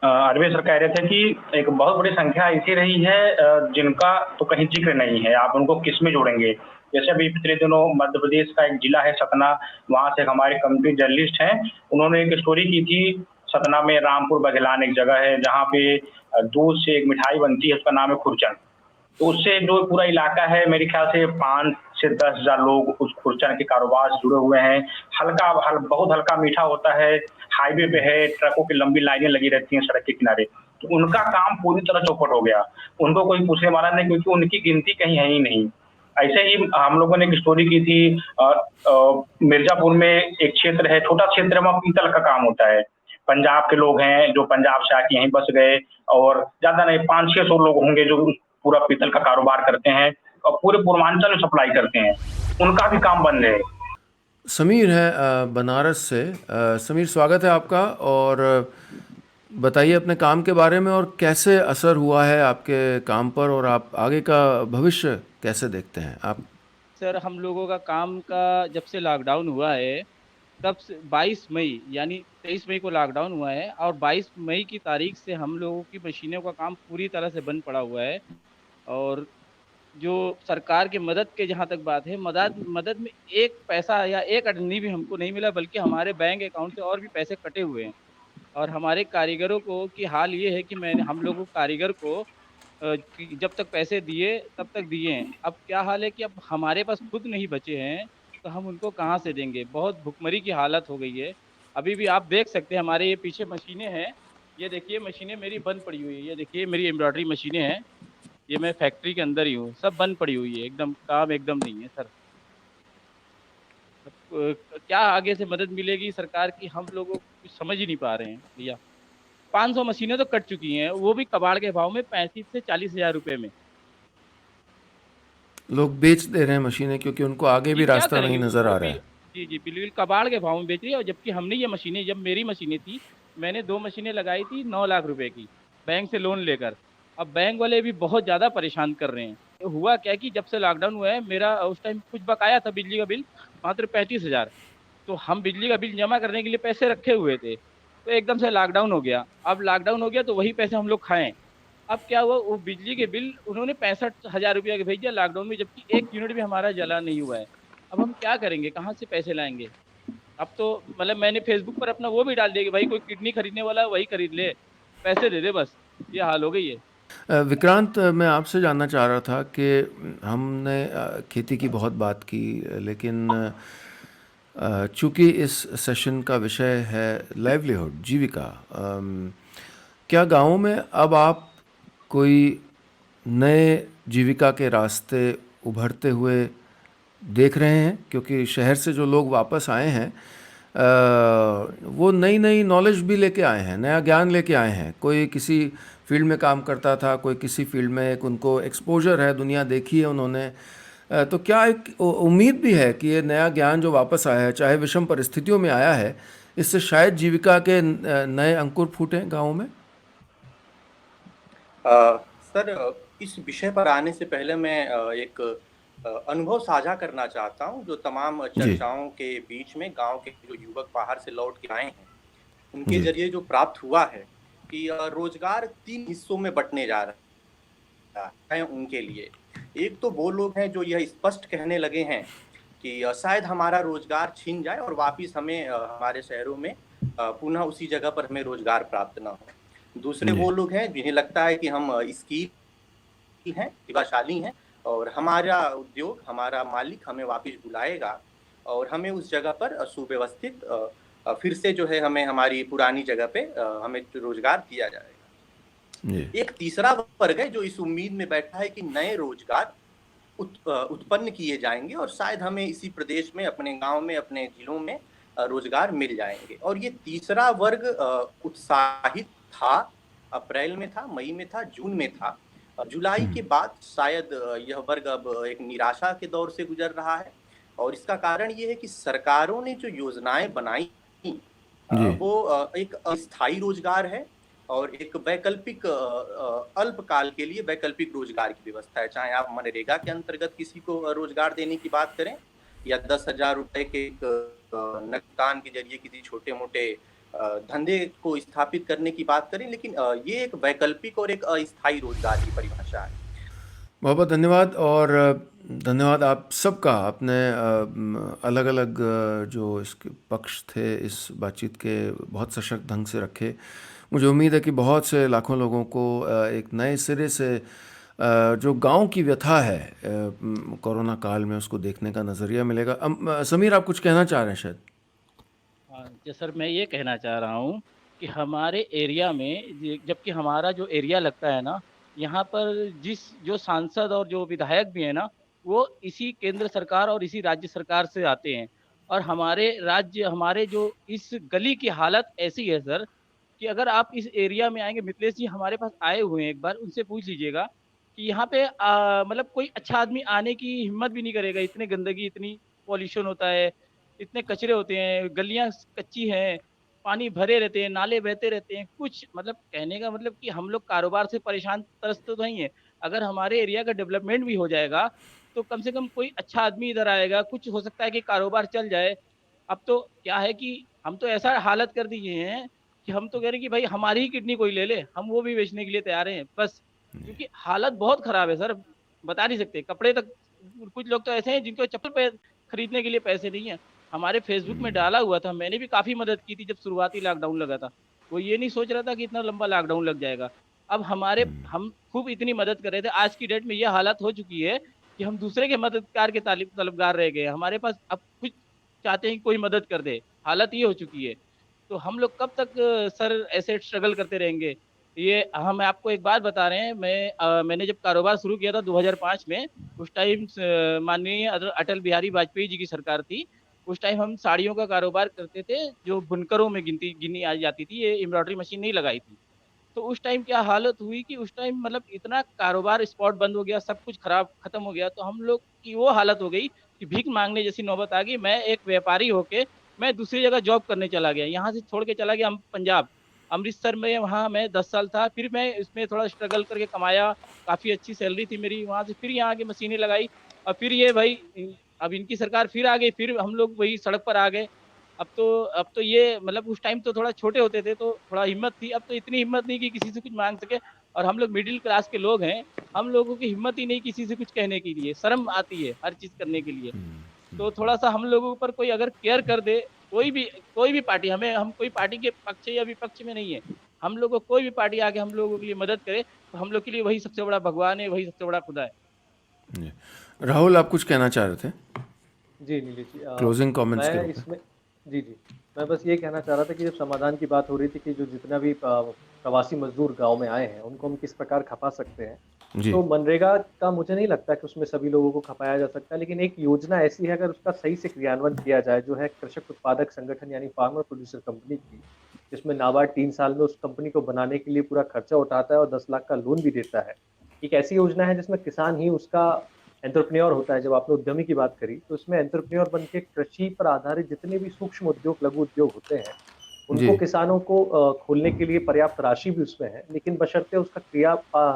अरविंद सर कह रहे थे कि एक बहुत बड़ी संख्या ऐसी रही है जिनका तो कहीं जिक्र नहीं है, आप उनको किस में जोड़ेंगे। जैसे अभी पिछले दिनों मध्य प्रदेश का एक जिला है सतना, वहाँ से हमारे कम्युनिटी जर्नलिस्ट हैं, उन्होंने एक स्टोरी की थी। सतना में रामपुर बघेलान एक जगह है जहाँ पे दूध से एक मिठाई बनती है, उसका नाम है खुरचन। तो उससे जो पूरा इलाका है, मेरे ख्याल से 5 से 10 हजार लोग उस खुरचन के कारोबार से जुड़े हुए हैं। बहुत हल्का मीठा होता है, हाईवे पे है, ट्रकों की लंबी लाइनें लगी रहती हैं सड़क के किनारे। तो उनका काम पूरी तरह चौपट हो गया, उनको कोई पूछने वाला नहीं, क्योंकि उनकी गिनती कहीं है ही नहीं। ऐसे ही हम लोगों ने एक स्टोरी की थी, मिर्जापुर में एक क्षेत्र है, छोटा क्षेत्र है, वहाँ पीतल का काम होता है। पंजाब के लोग हैं जो पंजाब से आके यहीं बस गए, और ज्यादा नहीं 500-600 लोग होंगे जो पूरा पीतल का कारोबार करते हैं और पूरे पूर्वांचल में सप्लाई करते हैं, उनका भी काम बंद है। समीर है बनारस से। समीर, स्वागत है आपका, और बताइए अपने काम के बारे में और कैसे असर हुआ है आपके काम पर, और आप आगे का भविष्य कैसे देखते हैं आप? सर, हम लोगों का काम का जब से लॉकडाउन हुआ है तब से 22 मई यानी 23 मई को लॉकडाउन हुआ है, और 22 मई की तारीख से हम लोगों की मशीनों का काम पूरी तरह से बंद पड़ा हुआ है। और जो सरकार के मदद के जहाँ तक बात है, मदद में एक पैसा या एक अटनी भी हमको नहीं मिला, बल्कि हमारे बैंक अकाउंट से और भी पैसे कटे हुए हैं। और हमारे कारीगरों को की हाल ये है कि हम लोगों कारीगर को कि जब तक पैसे दिए तब तक दिए हैं। अब क्या हाल है कि अब हमारे पास खुद नहीं बचे हैं, तो हम उनको कहाँ से देंगे। बहुत भुखमरी की हालत हो गई है। अभी भी आप देख सकते हैं हमारे ये पीछे मशीनें हैं, ये देखिए मशीनें मेरी बंद पड़ी हुई है। ये देखिए मेरी एम्ब्रॉयडरी मशीनें हैं, ये मैं फैक्ट्री के अंदर ही हूँ, सब बंद पड़ी हुई है, एकदम काम एकदम नहीं है सर। क्या आगे से मदद मिलेगी सरकार की, हम लोगों को कुछ समझ ही नहीं पा रहे हैं भैया। 500 मशीनें तो कट चुकी हैं, वो भी कबाड़ के भाव में 35 से 40 हजार रुपए में। लोग बेच दे रहे हैं मशीनें क्योंकि उनको आगे भी रास्ता नहीं नजर आ रहा है। जी जी, बिल्कुल कबाड़ के भाव में बेच रही है। और जबकि हमने ये मशीनें, जब मेरी मशीनें थी, मैंने 2 मशीनें लगाई थी 9 लाख रुपए की बैंक से लोन लेकर। अब बैंक वाले भी बहुत ज़्यादा परेशान कर रहे हैं। तो हुआ क्या कि जब से लॉकडाउन हुआ है, मेरा उस टाइम कुछ बकाया था बिजली का बिल, मात्र 35,000। तो हम बिजली का बिल जमा करने के लिए पैसे रखे हुए थे, तो एकदम से लॉकडाउन हो गया। अब लॉकडाउन हो गया तो वही पैसे हम लोग खाएँ। अब क्या हुआ, वो बिजली के बिल उन्होंने 65,000 रुपया के भेज दिया लॉकडाउन में, जबकि 1 यूनिट भी हमारा जला नहीं हुआ है। अब हम क्या करेंगे, कहाँ से पैसे लाएंगे। अब तो मतलब मैंने फेसबुक पर अपना वो भी डाल दिया कि भाई कोई किडनी खरीदने वाला है वही खरीद ले, पैसे दे दे, बस ये हाल हो गई है। विक्रांत, मैं आपसे जानना चाह रहा था कि हमने खेती की बहुत बात की, लेकिन चूँकि इस सेशन का विषय है लाइवलीहुड, जीविका, क्या गाँवों में अब आप कोई नए जीविका के रास्ते उभरते हुए देख रहे हैं? क्योंकि शहर से जो लोग वापस आए हैं वो नई नॉलेज भी लेके आए हैं, नया ज्ञान लेके आए हैं। कोई किसी फील्ड में काम करता था, कोई किसी फील्ड में, एक उनको एक्सपोजर है, दुनिया देखी है उन्होंने। तो क्या एक उम्मीद भी है कि ये नया ज्ञान जो वापस आया है, चाहे विषम परिस्थितियों में आया है, इससे शायद जीविका के नए अंकुर फूटें गाँव में? सर, इस विषय पर आने से पहले मैं एक अनुभव साझा करना चाहता हूं, जो तमाम चर्चाओं के बीच में गांव के जो युवक बाहर से लौट के आए हैं, उनके जरिए जो प्राप्त हुआ है कि रोजगार 3 हिस्सों में बंटने जा रहा है उनके लिए। एक तो वो लोग हैं जो यह स्पष्ट कहने लगे हैं कि शायद हमारा रोजगार छीन जाए और वापिस हमें हमारे शहरों में पुनः उसी जगह पर हमें रोजगार प्राप्त ना हो। दूसरे वो लोग हैं जिन्हें लगता है कि हम स्किल हैं, प्रतिभाशाली हैं और हमारा उद्योग, हमारा मालिक हमें वापिस बुलाएगा और हमें उस जगह पर सुव्यवस्थित फिर से जो है हमें हमारी पुरानी जगह पे हमें रोजगार दिया जाएगा। एक तीसरा वर्ग है जो इस उम्मीद में बैठा है कि नए रोजगार उत्पन्न किए जाएंगे और शायद हमें इसी प्रदेश में, अपने गांव में, अपने जिलों में रोजगार मिल जाएंगे। और ये तीसरा वर्ग उत्साहित था, अप्रैल में था, मई में था, जून में था। जुलाई के बाद शायद यह वर्ग अब एक निराशा के दौर से गुजर रहा है और इसका कारण ये है कि सरकारों ने जो योजनाएं बनाई वो एक अस्थायी रोजगार है और एक वैकल्पिक अल्पकाल के लिए वैकल्पिक रोजगार की व्यवस्था है। चाहे आप मनरेगा के अंतर्गत किसी को रोजगार देने की बात करें या 10,000 रुपए के नगदान के जरिए किसी छोटे मोटे धंधे को स्थापित करने की बात करें, लेकिन ये एक वैकल्पिक और एक अस्थायी रोजगार की परिभाषा है। बहुत बहुत धन्यवाद और धन्यवाद आप सबका। आपने अलग अलग जो इसके पक्ष थे इस बातचीत के बहुत सशक्त ढंग से रखे। मुझे उम्मीद है कि बहुत से लाखों लोगों को एक नए सिरे से जो गांव की व्यथा है कोरोना काल में उसको देखने का नज़रिया मिलेगा। समीर, आप कुछ कहना चाह रहे हैं शायद? जी सर, मैं ये कहना चाह रहा हूँ कि हमारे एरिया में, जबकि हमारा जो एरिया लगता है ना, यहाँ पर जो सांसद और जो विधायक भी हैं ना, वो इसी केंद्र सरकार और इसी राज्य सरकार से आते हैं और हमारे जो इस गली की हालत ऐसी है सर कि अगर आप इस एरिया में आएंगे, मिथिलेश जी हमारे पास आए हुए हैं, एक बार उनसे पूछ लीजिएगा कि यहाँ पे मतलब कोई अच्छा आदमी आने की हिम्मत भी नहीं करेगा। इतनी गंदगी, इतनी पॉल्यूशन होता है, इतने कचरे होते हैं, गलियां कच्ची हैं, पानी भरे रहते हैं, नाले बहते रहते हैं। कुछ मतलब कहने का मतलब कि हम लोग कारोबार से परेशान त्रस्त तो नहीं है। अगर हमारे एरिया का डेवलपमेंट भी हो जाएगा तो कम से कम कोई अच्छा आदमी इधर आएगा, कुछ हो सकता है कि कारोबार चल जाए। अब तो क्या है कि हम तो ऐसा हालत कर दिए हैं कि हम तो कह रहे हैं कि भाई हमारी ही किडनी कोई ले ले, हम वो भी बेचने के लिए तैयार हैं बस, क्योंकि हालत बहुत खराब है सर, बता नहीं सकते। कपड़े तक, कुछ लोग तो ऐसे हैं जिनको चप्पल खरीदने के लिए पैसे नहीं है। हमारे फेसबुक में डाला हुआ था, मैंने भी काफ़ी मदद की थी जब शुरुआती लॉकडाउन लगा था। वो ये नहीं सोच रहा था कि इतना लंबा लॉकडाउन लग जाएगा। अब हम खूब इतनी मदद कर रहे थे, आज की डेट में ये हालत हो चुकी है कि हम दूसरे के मददगार के तलबगार रह गए। हमारे पास अब कुछ चाहते हैं कि कोई मदद कर दे, हालत ये हो चुकी है। तो हम लोग कब तक सर ऐसे स्ट्रगल करते रहेंगे? ये हम आपको एक बात बता रहे हैं, मैंने जब कारोबार शुरू किया था 2005 में, उस टाइम माननीय अटल बिहारी वाजपेयी जी की सरकार थी। उस टाइम हम साड़ियों का कारोबार करते थे जो बुनकरों में गिनी आ जाती थी, ये एम्ब्रॉयडरी मशीन नहीं लगाई थी। तो उस टाइम क्या हालत हुई कि उस टाइम मतलब इतना कारोबार स्पॉट बंद हो गया, सब कुछ खत्म हो गया। तो हम लोग की वो हालत हो गई कि भीख मांगने जैसी नौबत आ गई। मैं एक व्यापारी होके मैं दूसरी जगह जॉब करने चला गया, यहाँ से छोड़ के चला गया हम पंजाब, अमृतसर में। वहाँ मैं 10 साल था, फिर मैं इसमें थोड़ा स्ट्रगल करके कमाया, काफ़ी अच्छी सैलरी थी मेरी। वहाँ से फिर यहाँ की मशीनें लगाई और फिर ये भाई अब इनकी सरकार फिर आ गई, फिर हम लोग वही सड़क पर आ गए। अब तो ये मतलब उस टाइम तो थोड़ा छोटे होते थे तो थोड़ा हिम्मत थी, अब तो इतनी हिम्मत नहीं कि किसी से कुछ मांग सके। और हम लोग मिडिल क्लास के लोग हैं, हम लोगों की हिम्मत ही नहीं किसी से कुछ कहने के लिए, शर्म आती है हर चीज़ करने के लिए। तो थोड़ा सा हम लोगों पर कोई अगर केयर कर दे, कोई भी पार्टी, हम कोई पार्टी के पक्ष या विपक्ष में नहीं है, हम लोग को कोई भी पार्टी आके हम लोगों के लिए मदद करे तो हम लोग के लिए वही सबसे बड़ा भगवान है, वही सबसे बड़ा खुदा है। राहुल, आप कुछ कहना चाह रहे थे? जी नीलेश जी, क्लोजिंग कमेंट्स मैं इसमें जी मैं बस ये कहना चाह रहा था कि जब समाधान की बात हो रही थी कि जो जितना भी प्रवासी मजदूर गांव में आए हैं उनको हम किस प्रकार खपा सकते हैं, तो मनरेगा का मुझे नहीं लगता कि उसमें सभी लोगों को खपाया जा सकता, लेकिन एक योजना ऐसी है अगर उसका सही से क्रियान्वयन किया जाए, जो है कृषक उत्पादक संगठन यानी फार्मर प्रोड्यूसर कंपनी की, जिसमें नाबार्ड 3 साल में उस कंपनी को बनाने के लिए पूरा खर्चा उठाता है और 10 लाख का लोन भी देता है। एक ऐसी योजना है जिसमें किसान ही उसका एंटरप्रेन्योर होता है। जब आपने उद्यमी की बात करी तो इसमें एंटरप्रेन्योर बन के कृषि पर आधारित जितने भी सूक्ष्म उद्योग, लघु उद्योग होते हैं, उनको किसानों को खोलने के लिए पर्याप्त राशि भी उसमें है, लेकिन बशर्ते उसका क्रिया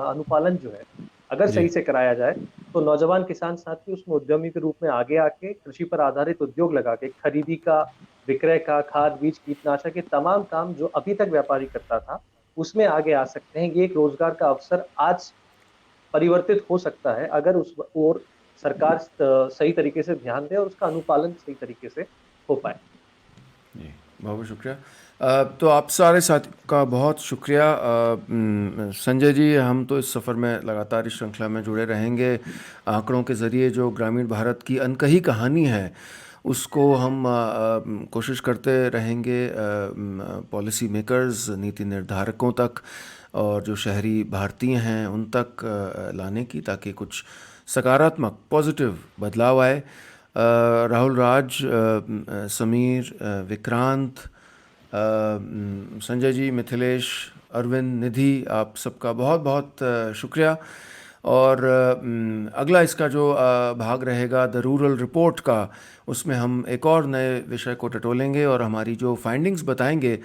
अनुपालन जो है अगर सही से कराया जाए तो नौजवान किसान साथी उसमें उद्यमी के रूप में आगे आके कृषि पर आधारित उद्योग लगा के खरीदी का, विक्रय का, खाद बीज कीटनाशक के तमाम काम जो अभी तक व्यापारी करता था उसमें आगे आ सकते हैं। ये एक रोजगार का अवसर आज परिवर्तित हो सकता है अगर उस और सरकार सही तरीके से ध्यान दे और उसका अनुपालन सही तरीके से हो पाए। जी, बहुत बहुत शुक्रिया। तो आप सारे साथी का बहुत शुक्रिया। संजय जी, हम तो इस सफ़र में लगातार इस श्रृंखला में जुड़े रहेंगे। आंकड़ों के ज़रिए जो ग्रामीण भारत की अनकही कहानी है उसको हम कोशिश करते रहेंगे पॉलिसी मेकर्स, नीति निर्धारकों तक और जो शहरी भारतीय हैं उन तक लाने की, ताकि कुछ सकारात्मक पॉजिटिव बदलाव आए। राहुल राज, समीर, विक्रांत, संजय जी, मिथिलेश, अरविंद, निधि, आप सबका बहुत बहुत शुक्रिया। और अगला इसका जो भाग रहेगा द रूरल रिपोर्ट का, उसमें हम एक और नए विषय को टटोलेंगे और हमारी जो फाइंडिंग्स बताएंगे।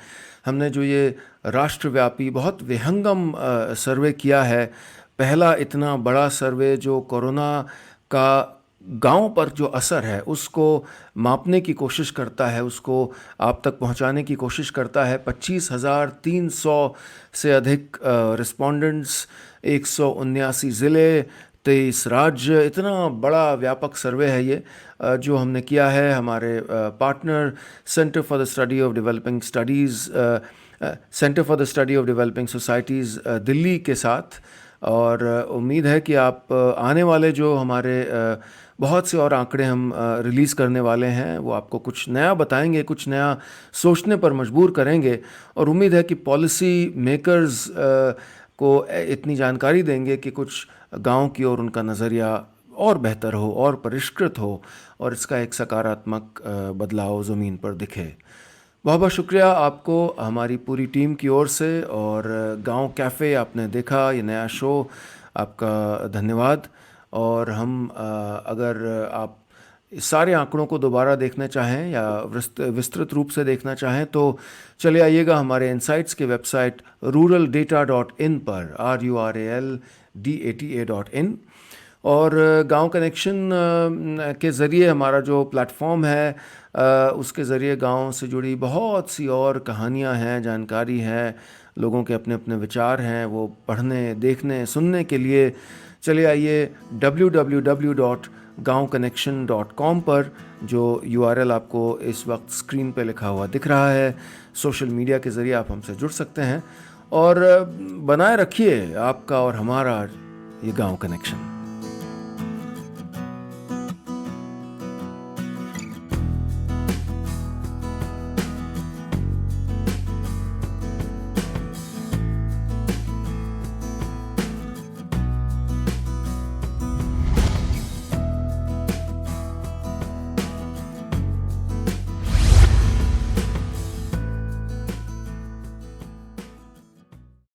हमने जो ये राष्ट्रव्यापी बहुत विहंगम सर्वे किया है, पहला इतना बड़ा सर्वे जो कोरोना का गांव पर जो असर है उसको मापने की कोशिश करता है, उसको आप तक पहुंचाने की कोशिश करता है। 25,300 से अधिक रिस्पोंडेंट्स, 179 ज़िले, 23 राज्य, इतना बड़ा व्यापक सर्वे है ये जो हमने किया है हमारे partner centre for the study of developing studies, centre for the study of developing societies Delhi के साथ। और उम्मीद है कि आप आने वाले जो हमारे बहुत से और आंकड़े हम रिलीज़ करने वाले हैं वो आपको कुछ नया बताएंगे, कुछ नया सोचने पर मजबूर करेंगे। और उम्मीद है कि पॉलिसी मेकर्स को इतनी जानकारी देंगे कि कुछ गांव की ओर उनका नज़रिया और बेहतर हो और परिष्कृत हो और इसका एक सकारात्मक बदलाव ज़मीन पर दिखे। बहुत बहुत शुक्रिया आपको हमारी पूरी टीम की ओर से। और गांव कैफ़े आपने देखा, ये नया शो, आपका धन्यवाद। और हम अगर आप इस सारे आंकड़ों को दोबारा देखना चाहें या विस्तृत रूप से देखना चाहें तो चले आइएगा हमारे इनसाइट्स के वेबसाइट ruraldata.in पर, RURALDATA.in। और गांव कनेक्शन के ज़रिए हमारा जो प्लेटफॉर्म है उसके ज़रिए गांव से जुड़ी बहुत सी और कहानियां हैं, जानकारी है, लोगों के अपने अपने विचार हैं, वो पढ़ने, देखने, सुनने के लिए चले आइए www.gaonconnection.com पर, जो URL आपको इस वक्त स्क्रीन पे लिखा हुआ दिख रहा है। सोशल मीडिया के ज़रिए आप हमसे जुड़ सकते हैं और बनाए रखिए आपका और हमारा ये गांव कनेक्शन।